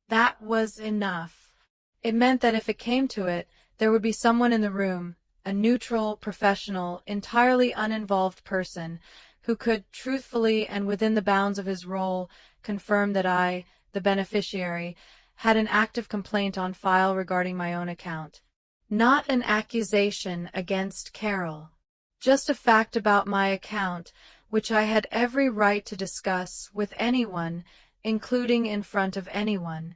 That was enough. It meant that if it came to it, there would be someone in the room, a neutral, professional, entirely uninvolved person, who could, truthfully and within the bounds of his role, confirm that I, the beneficiary, had an active complaint on file regarding my own account. Not an accusation against Carol. Just a fact about my account, which I had every right to discuss with anyone, including in front of anyone.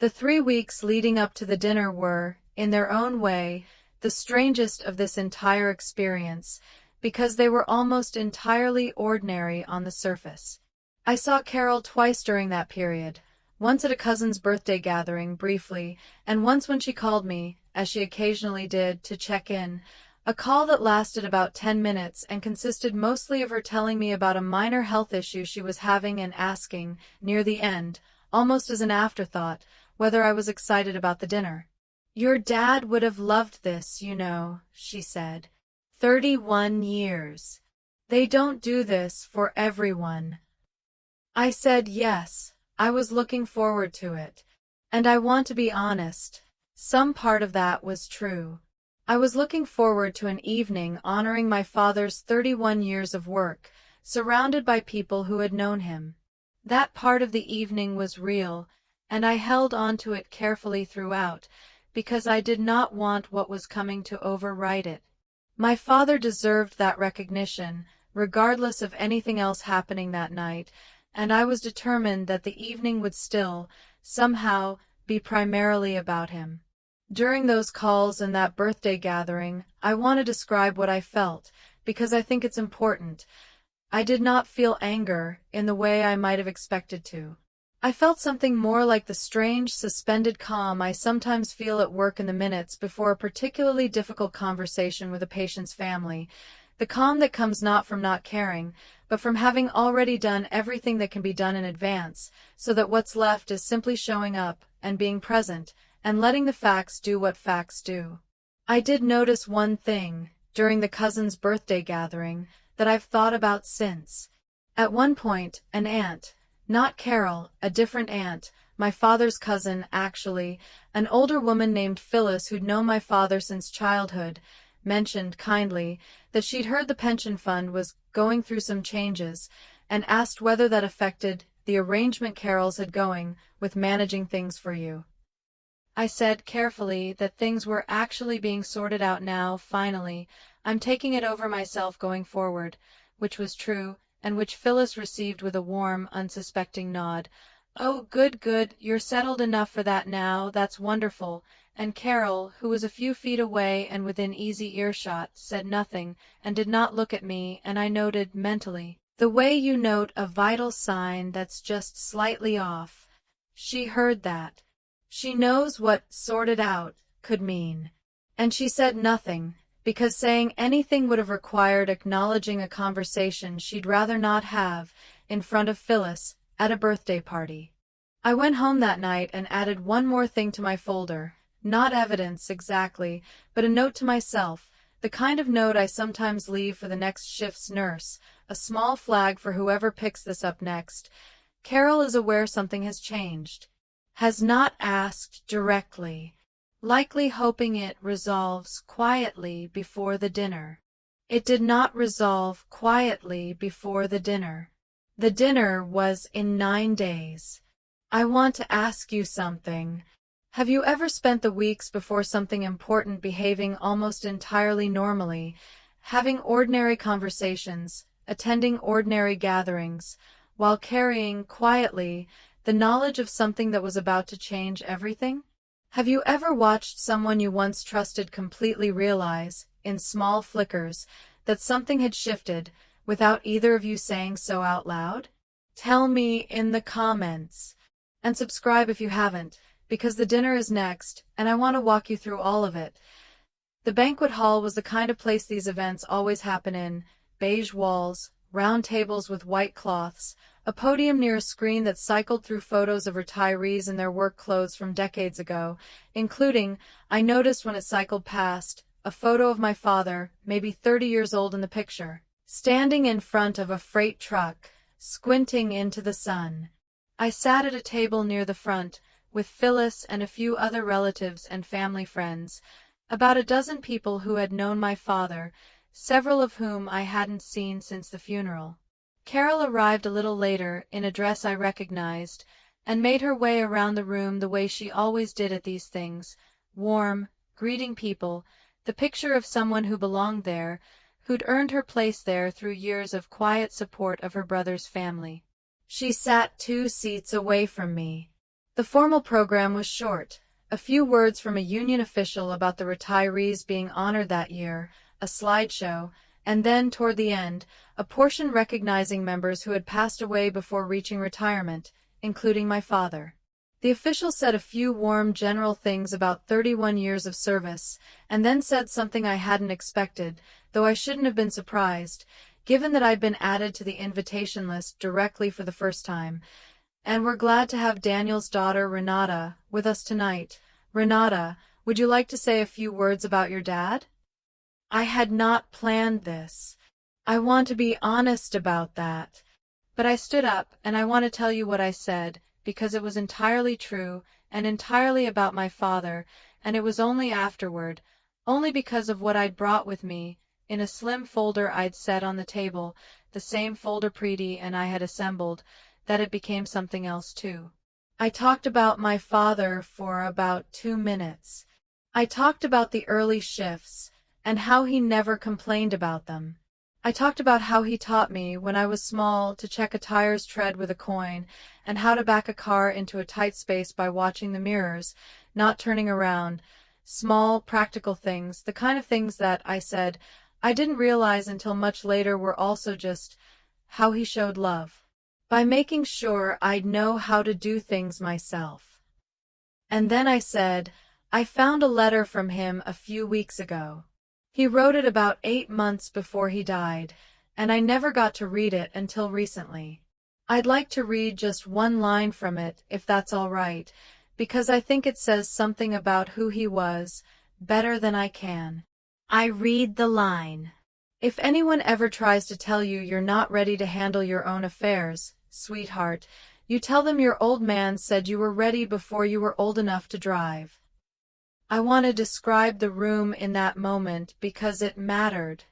The 3 weeks leading up to the dinner were, in their own way, the strangest of this entire experience, because they were almost entirely ordinary on the surface. I saw Carol twice during that period, once at a cousin's birthday gathering, briefly, and once when she called me, as she occasionally did, to check in, a call that lasted about 10 minutes and consisted mostly of her telling me about a minor health issue she was having and asking, near the end, almost as an afterthought, whether I was excited about the dinner. "Your dad would have loved this, you know," she said. 31 years. They don't do this for everyone. I said yes, I was looking forward to it. And I want to be honest, some part of that was true. I was looking forward to an evening honoring my father's 31 years of work, surrounded by people who had known him. That part of the evening was real, and I held on to it carefully throughout, because I did not want what was coming to overwrite it. My father deserved that recognition, regardless of anything else happening that night, and I was determined that the evening would still, somehow, be primarily about him. During those calls and that birthday gathering, I want to describe what I felt, because I think it's important. I did not feel anger in the way I might have expected to. I felt something more like the strange, suspended calm I sometimes feel at work in the minutes before a particularly difficult conversation with a patient's family, the calm that comes not from not caring, but from having already done everything that can be done in advance, so that what's left is simply showing up and being present, and letting the facts do what facts do. I did notice one thing, during the cousin's birthday gathering, that I've thought about since. At one point, an aunt, not Carol, a different aunt, my father's cousin, actually, an older woman named Phyllis who'd known my father since childhood, mentioned kindly that she'd heard the pension fund was going through some changes, and asked whether that affected the arrangement Carol's had going with managing things for you. I said carefully that things were actually being sorted out now, finally. I'm taking it over myself going forward, which was true, and which Phyllis received with a warm, unsuspecting nod. "Oh, good, good, you're settled enough for that now, that's wonderful." And Carol, who was a few feet away and within easy earshot, said nothing, and did not look at me, and I noted, mentally, the way you note a vital sign that's just slightly off. She heard that. She knows what "sorted out" could mean. And she said nothing, because saying anything would have required acknowledging a conversation she'd rather not have, in front of Phyllis, at a birthday party. I went home that night and added one more thing to my folder. Not evidence, exactly, but a note to myself, the kind of note I sometimes leave for the next shift's nurse, a small flag for whoever picks this up next. Carol is aware something has changed. Has not asked directly, likely hoping it resolves quietly before the dinner. It did not resolve quietly before the dinner. The dinner was in 9 days. I want to ask you something. Have you ever spent the weeks before something important behaving almost entirely normally, having ordinary conversations, attending ordinary gatherings, while carrying, quietly, the knowledge of something that was about to change everything? Have you ever watched someone you once trusted completely realize, in small flickers, that something had shifted, without either of you saying so out loud? Tell me in the comments. And subscribe if you haven't, because the dinner is next, and I want to walk you through all of it. The banquet hall was the kind of place these events always happen in: beige walls, round tables with white cloths, a podium near a screen that cycled through photos of retirees in their work clothes from decades ago, including, I noticed when it cycled past, a photo of my father, maybe 30 years old in the picture, standing in front of a freight truck, squinting into the sun. I sat at a table near the front, with Phyllis and a few other relatives and family friends, about a dozen people who had known my father, several of whom I hadn't seen since the funeral. Carol arrived a little later, in a dress I recognized, and made her way around the room the way she always did at these things, warm, greeting people, the picture of someone who belonged there, who'd earned her place there through years of quiet support of her brother's family. She sat 2 seats away from me. The formal program was short: a few words from a union official about the retirees being honored that year, a slideshow, and then, toward the end, a portion recognizing members who had passed away before reaching retirement, including my father. The official said a few warm general things about 31 years of service, and then said something I hadn't expected, though I shouldn't have been surprised, given that I'd been added to the invitation list directly for the first time. And we're glad to have Daniel's daughter, Renata, with us tonight. Renata, would you like to say a few words about your dad? I had not planned this. I want to be honest about that. But I stood up, and I want to tell you what I said, because it was entirely true, and entirely about my father, and it was only afterward, only because of what I'd brought with me, in a slim folder I'd set on the table, the same folder Preeti and I had assembled, that it became something else too. I talked about my father for about 2 minutes. I talked about the early shifts, and how he never complained about them. I talked about how he taught me, when I was small, to check a tire's tread with a coin, and how to back a car into a tight space by watching the mirrors, not turning around. Small, practical things, the kind of things that, I said, I didn't realize until much later were also just how he showed love. By making sure I'd know how to do things myself. And then I said, I found a letter from him a few weeks ago. He wrote it about 8 months before he died, and I never got to read it until recently. I'd like to read just one line from it, if that's all right, because I think it says something about who he was, better than I can. I read the line. If anyone ever tries to tell you you're not ready to handle your own affairs, sweetheart, you tell them your old man said you were ready before you were old enough to drive. I want to describe the room in that moment because it mattered.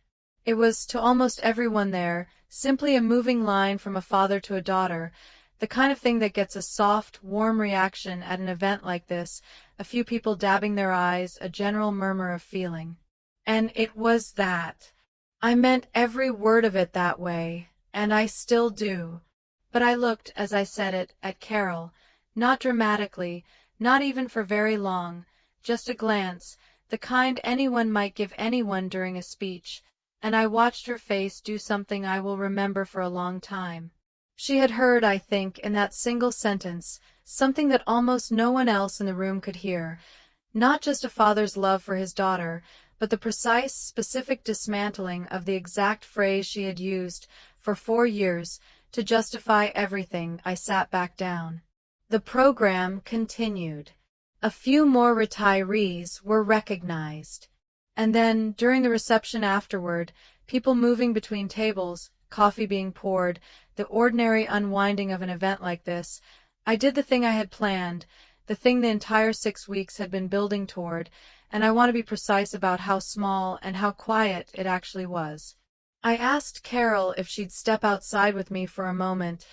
It was, to almost everyone there, simply a moving line from a father to a daughter, the kind of thing that gets a soft, warm reaction at an event like this, a few people dabbing their eyes, a general murmur of feeling. And it was that. I meant every word of it that way, and I still do. But I looked, as I said it, at Carol, not dramatically, not even for very long, just a glance, the kind anyone might give anyone during a speech, and I watched her face do something I will remember for a long time. She had heard, I think, in that single sentence, something that almost no one else in the room could hear, not just a father's love for his daughter, but the precise, specific dismantling of the exact phrase she had used for 4 years to justify everything. I sat back down. The program continued. A few more retirees were recognized. And then, during the reception afterward, people moving between tables, coffee being poured, the ordinary unwinding of an event like this, I did the thing I had planned, the thing the entire 6 weeks had been building toward, and I want to be precise about how small and how quiet it actually was. I asked Carol if she'd step outside with me for a moment.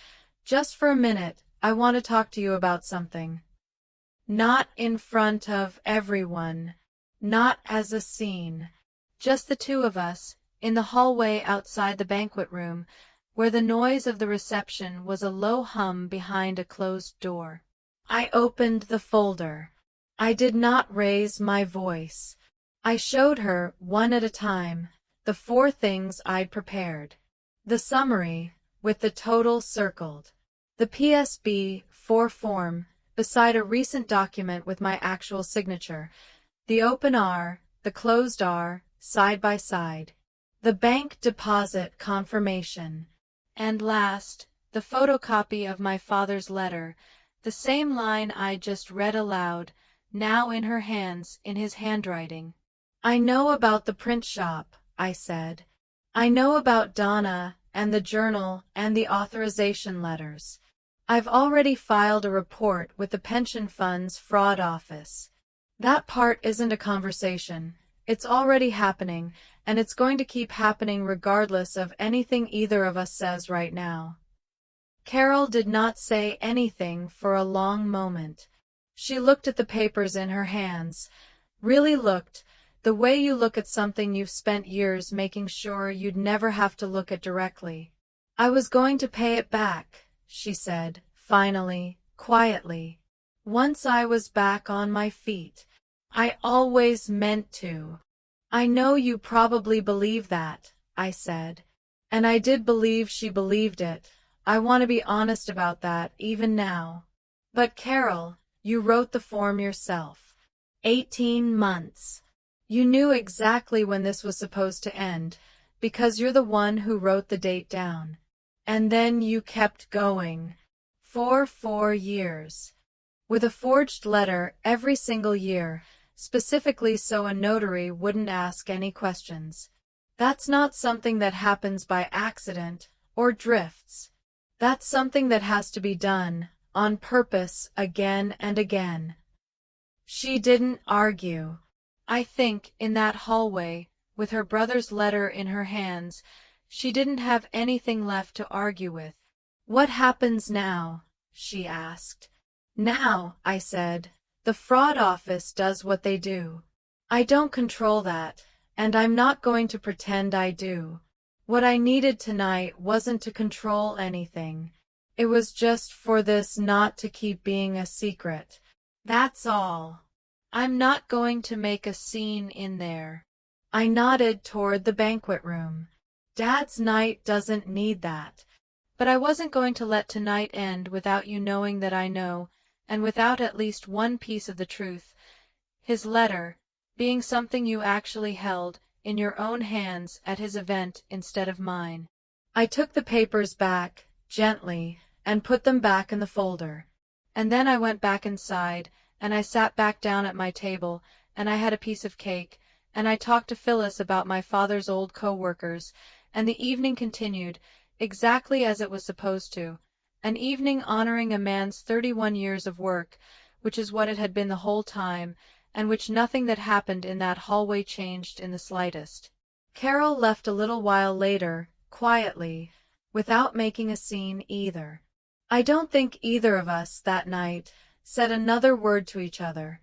Just for a minute, I want to talk to you about something. Not in front of everyone. Not as a scene. Just the two of us, in the hallway outside the banquet room, where the noise of the reception was a low hum behind a closed door. I opened the folder. I did not raise my voice. I showed her, one at a time, the 4 things I'd prepared. The summary, with the total circled. The PSB 4 form, beside a recent document with my actual signature. The open R, the closed R, side by side. The bank deposit confirmation. And last, the photocopy of my father's letter, the same line I just read aloud, now in her hands, in his handwriting. I know about the print shop, I said. I know about Donna, and the journal, and the authorization letters. I've already filed a report with the pension fund's fraud office. That part isn't a conversation. It's already happening, and it's going to keep happening regardless of anything either of us says right now. Carol did not say anything for a long moment. She looked at the papers in her hands. Really looked, the way you look at something you've spent years making sure you'd never have to look at directly. I was going to pay it back, she said, finally, quietly. Once I was back on my feet. I always meant to. I know you probably believe that, I said. And I did believe she believed it. I want to be honest about that, even now. But Carol, you wrote the form yourself. 18 months. You knew exactly when this was supposed to end, because you're the one who wrote the date down. And then you kept going. For 4 years. With a forged letter every single year, specifically so a notary wouldn't ask any questions. That's not something that happens by accident, or drifts. That's something that has to be done, on purpose, again and again. She didn't argue. I think, in that hallway, with her brother's letter in her hands, she didn't have anything left to argue with. What happens now? She asked. Now, I said, the fraud office does what they do. I don't control that, and I'm not going to pretend I do. What I needed tonight wasn't to control anything. It was just for this not to keep being a secret. That's all. I'm not going to make a scene in there. I nodded toward the banquet room. Dad's night doesn't need that. But I wasn't going to let tonight end without you knowing that I know, and without at least one piece of the truth. His letter, being something you actually held in your own hands at his event instead of mine. I took the papers back, gently, and put them back in the folder. And then I went back inside, and I sat back down at my table, and I had a piece of cake, and I talked to Phyllis about my father's old co-workers, and the evening continued, exactly as it was supposed to, an evening honoring a man's 31 years of work, which is what it had been the whole time, and which nothing that happened in that hallway changed in the slightest. Carol left a little while later, quietly, without making a scene either. I don't think either of us, that night, said another word to each other.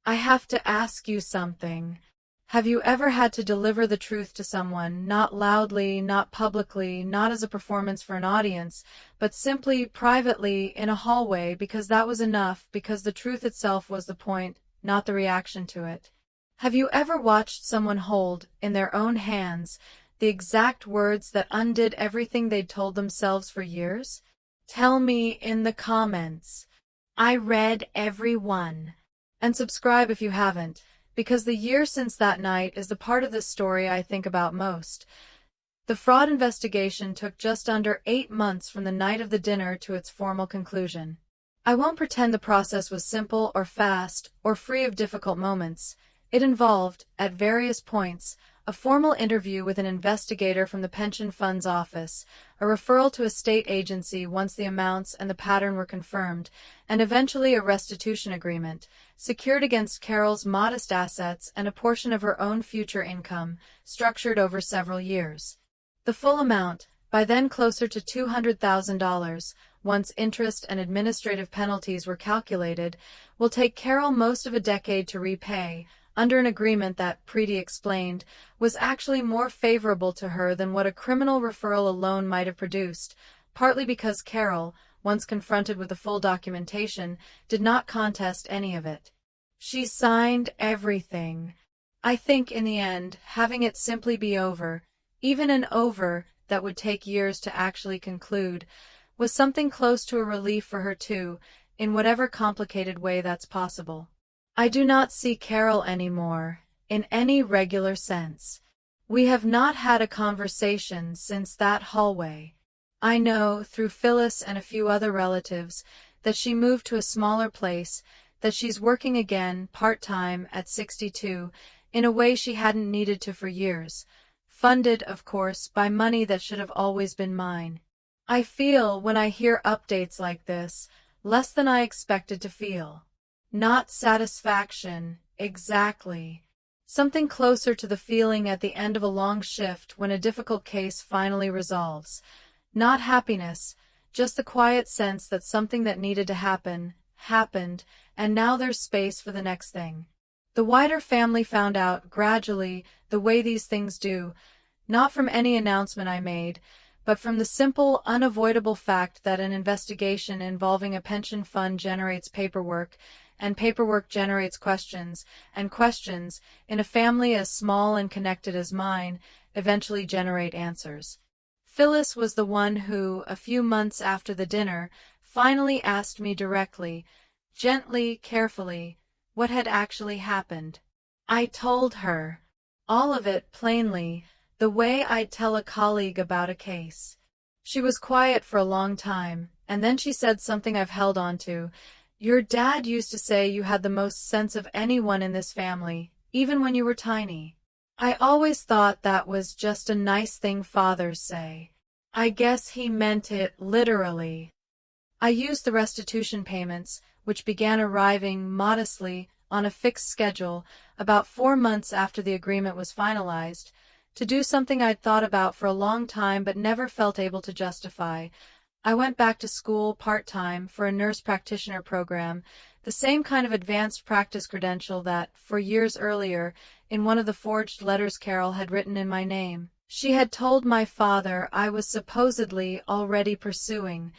I have to ask you something. Have you ever had to deliver the truth to someone, not loudly, not publicly, not as a performance for an audience, but simply, privately, in a hallway, because that was enough, because the truth itself was the point, not the reaction to it? Have you ever watched someone hold, in their own hands, the exact words that undid everything they'd told themselves for years? Tell me in the comments. I read every one. And subscribe if you haven't, because the year since that night is the part of this story I think about most. The fraud investigation took just under 8 months from the night of the dinner to its formal conclusion. I won't pretend the process was simple or fast or free of difficult moments. It involved, at various points, a formal interview with an investigator from the pension fund's office, a referral to a state agency once the amounts and the pattern were confirmed, and eventually a restitution agreement, secured against Carol's modest assets and a portion of her own future income, structured over several years. The full amount, by then closer to $200,000, once interest and administrative penalties were calculated, will take Carol most of a decade to repay, under an agreement that, Preety explained, was actually more favorable to her than what a criminal referral alone might have produced, partly because Carol, once confronted with the full documentation, did not contest any of it. She signed everything. I think, in the end, having it simply be over, even an over that would take years to actually conclude, was something close to a relief for her too, in whatever complicated way that's possible. I do not see Carol anymore, in any regular sense. We have not had a conversation since that hallway. I know, through Phyllis and a few other relatives, that she moved to a smaller place, that she's working again, part-time, at 62, in a way she hadn't needed to for years, funded, of course, by money that should have always been mine. I feel, when I hear updates like this, less than I expected to feel. Not satisfaction, exactly. Something closer to the feeling at the end of a long shift when a difficult case finally resolves. Not happiness, just the quiet sense that something that needed to happen, happened, and now there's space for the next thing. The wider family found out, gradually, the way these things do, not from any announcement I made, but from the simple, unavoidable fact that an investigation involving a pension fund generates paperwork, and paperwork generates questions, and questions, in a family as small and connected as mine, eventually generate answers. Phyllis was the one who, a few months after the dinner, finally asked me directly, gently, carefully, what had actually happened. I told her. All of it, plainly, the way I'd tell a colleague about a case. She was quiet for a long time, and then she said something I've held on to. Your dad used to say you had the most sense of anyone in this family, even when you were tiny. I always thought that was just a nice thing fathers say. I guess he meant it literally. I used the restitution payments, which began arriving modestly on a fixed schedule about 4 months after the agreement was finalized, to do something I'd thought about for a long time but never felt able to justify. I went back to school part-time for a nurse practitioner program, the same kind of advanced practice credential that, 4 years earlier, in one of the forged letters Carol had written in my name, she had told my father I was supposedly already pursuing,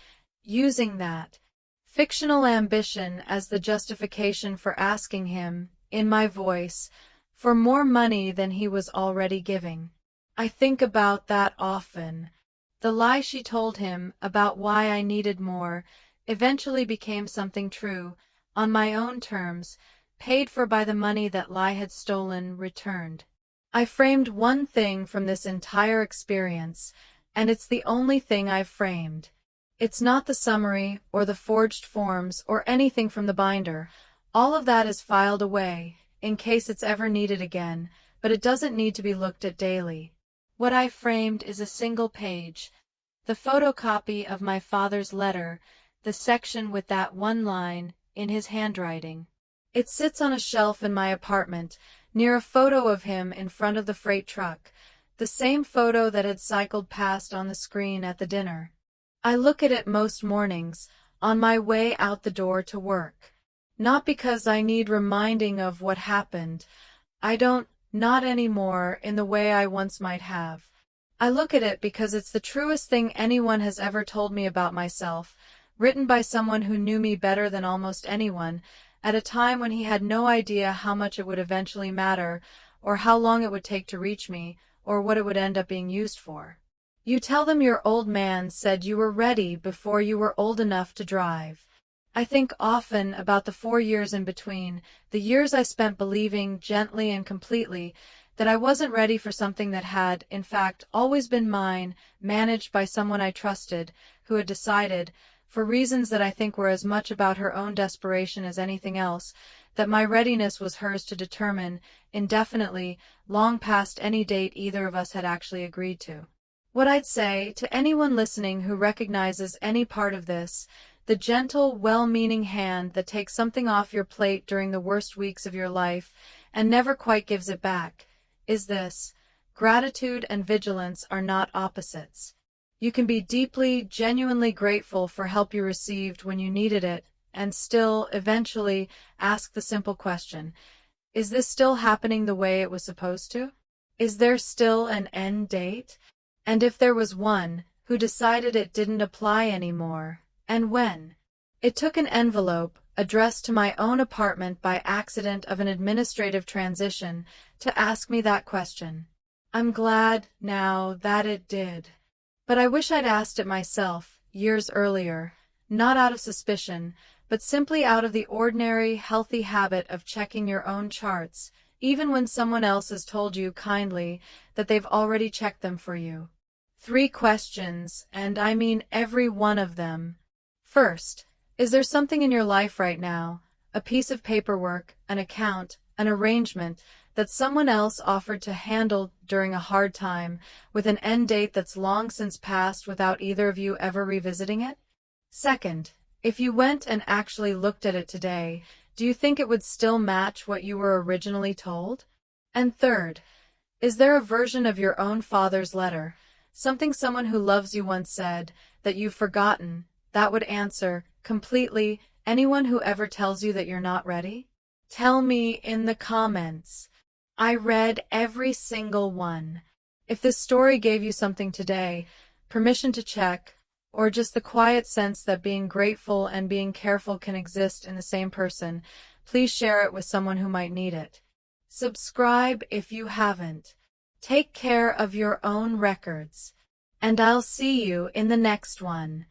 using that fictional ambition as the justification for asking him, in my voice, for more money than he was already giving. I think about that often. The lie she told him about why I needed more eventually became something true, on my own terms, paid for by the money that lie had stolen, returned. I framed one thing from this entire experience, and it's the only thing I've framed. It's not the summary, or the forged forms, or anything from the binder. All of that is filed away, in case it's ever needed again, but it doesn't need to be looked at daily. What I framed is a single page, the photocopy of my father's letter, the section with that one line, in his handwriting. It sits on a shelf in my apartment, near a photo of him in front of the freight truck, the same photo that had cycled past on the screen at the dinner. I look at it most mornings, on my way out the door to work. Not because I need reminding of what happened. I don't, not anymore, in the way I once might have. I look at it because it's the truest thing anyone has ever told me about myself, written by someone who knew me better than almost anyone, at a time when he had no idea how much it would eventually matter, or how long it would take to reach me, or what it would end up being used for. You tell them your old man said you were ready before you were old enough to drive. I think often about the 4 years in between, the years I spent believing gently and completely that I wasn't ready for something that had, in fact, always been mine, managed by someone I trusted, who had decided, for reasons that I think were as much about her own desperation as anything else, that my readiness was hers to determine, indefinitely, long past any date either of us had actually agreed to. What I'd say, to anyone listening who recognizes any part of this, the gentle, well-meaning hand that takes something off your plate during the worst weeks of your life and never quite gives it back, is this: gratitude and vigilance are not opposites. You can be deeply, genuinely grateful for help you received when you needed it, and still, eventually, ask the simple question, is this still happening the way it was supposed to? Is there still an end date? And if there was one, who decided it didn't apply anymore, and when? It took an envelope, addressed to my own apartment by accident of an administrative transition, to ask me that question. I'm glad, now, that it did. But I wish I'd asked it myself, years earlier, not out of suspicion, but simply out of the ordinary, healthy habit of checking your own charts, even when someone else has told you kindly that they've already checked them for you. 3 questions, and I mean every one of them. First, is there something in your life right now, a piece of paperwork, an account, an arrangement, that someone else offered to handle during a hard time, with an end date that's long since passed without either of you ever revisiting it? Second, if you went and actually looked at it today, do you think it would still match what you were originally told? And third, is there a version of your own father's letter, something someone who loves you once said, that you've forgotten, that would answer, completely, anyone who ever tells you that you're not ready? Tell me in the comments. I read every single one. If this story gave you something today, permission to check, or just the quiet sense that being grateful and being careful can exist in the same person, please share it with someone who might need it. Subscribe if you haven't. Take care of your own records, and I'll see you in the next one.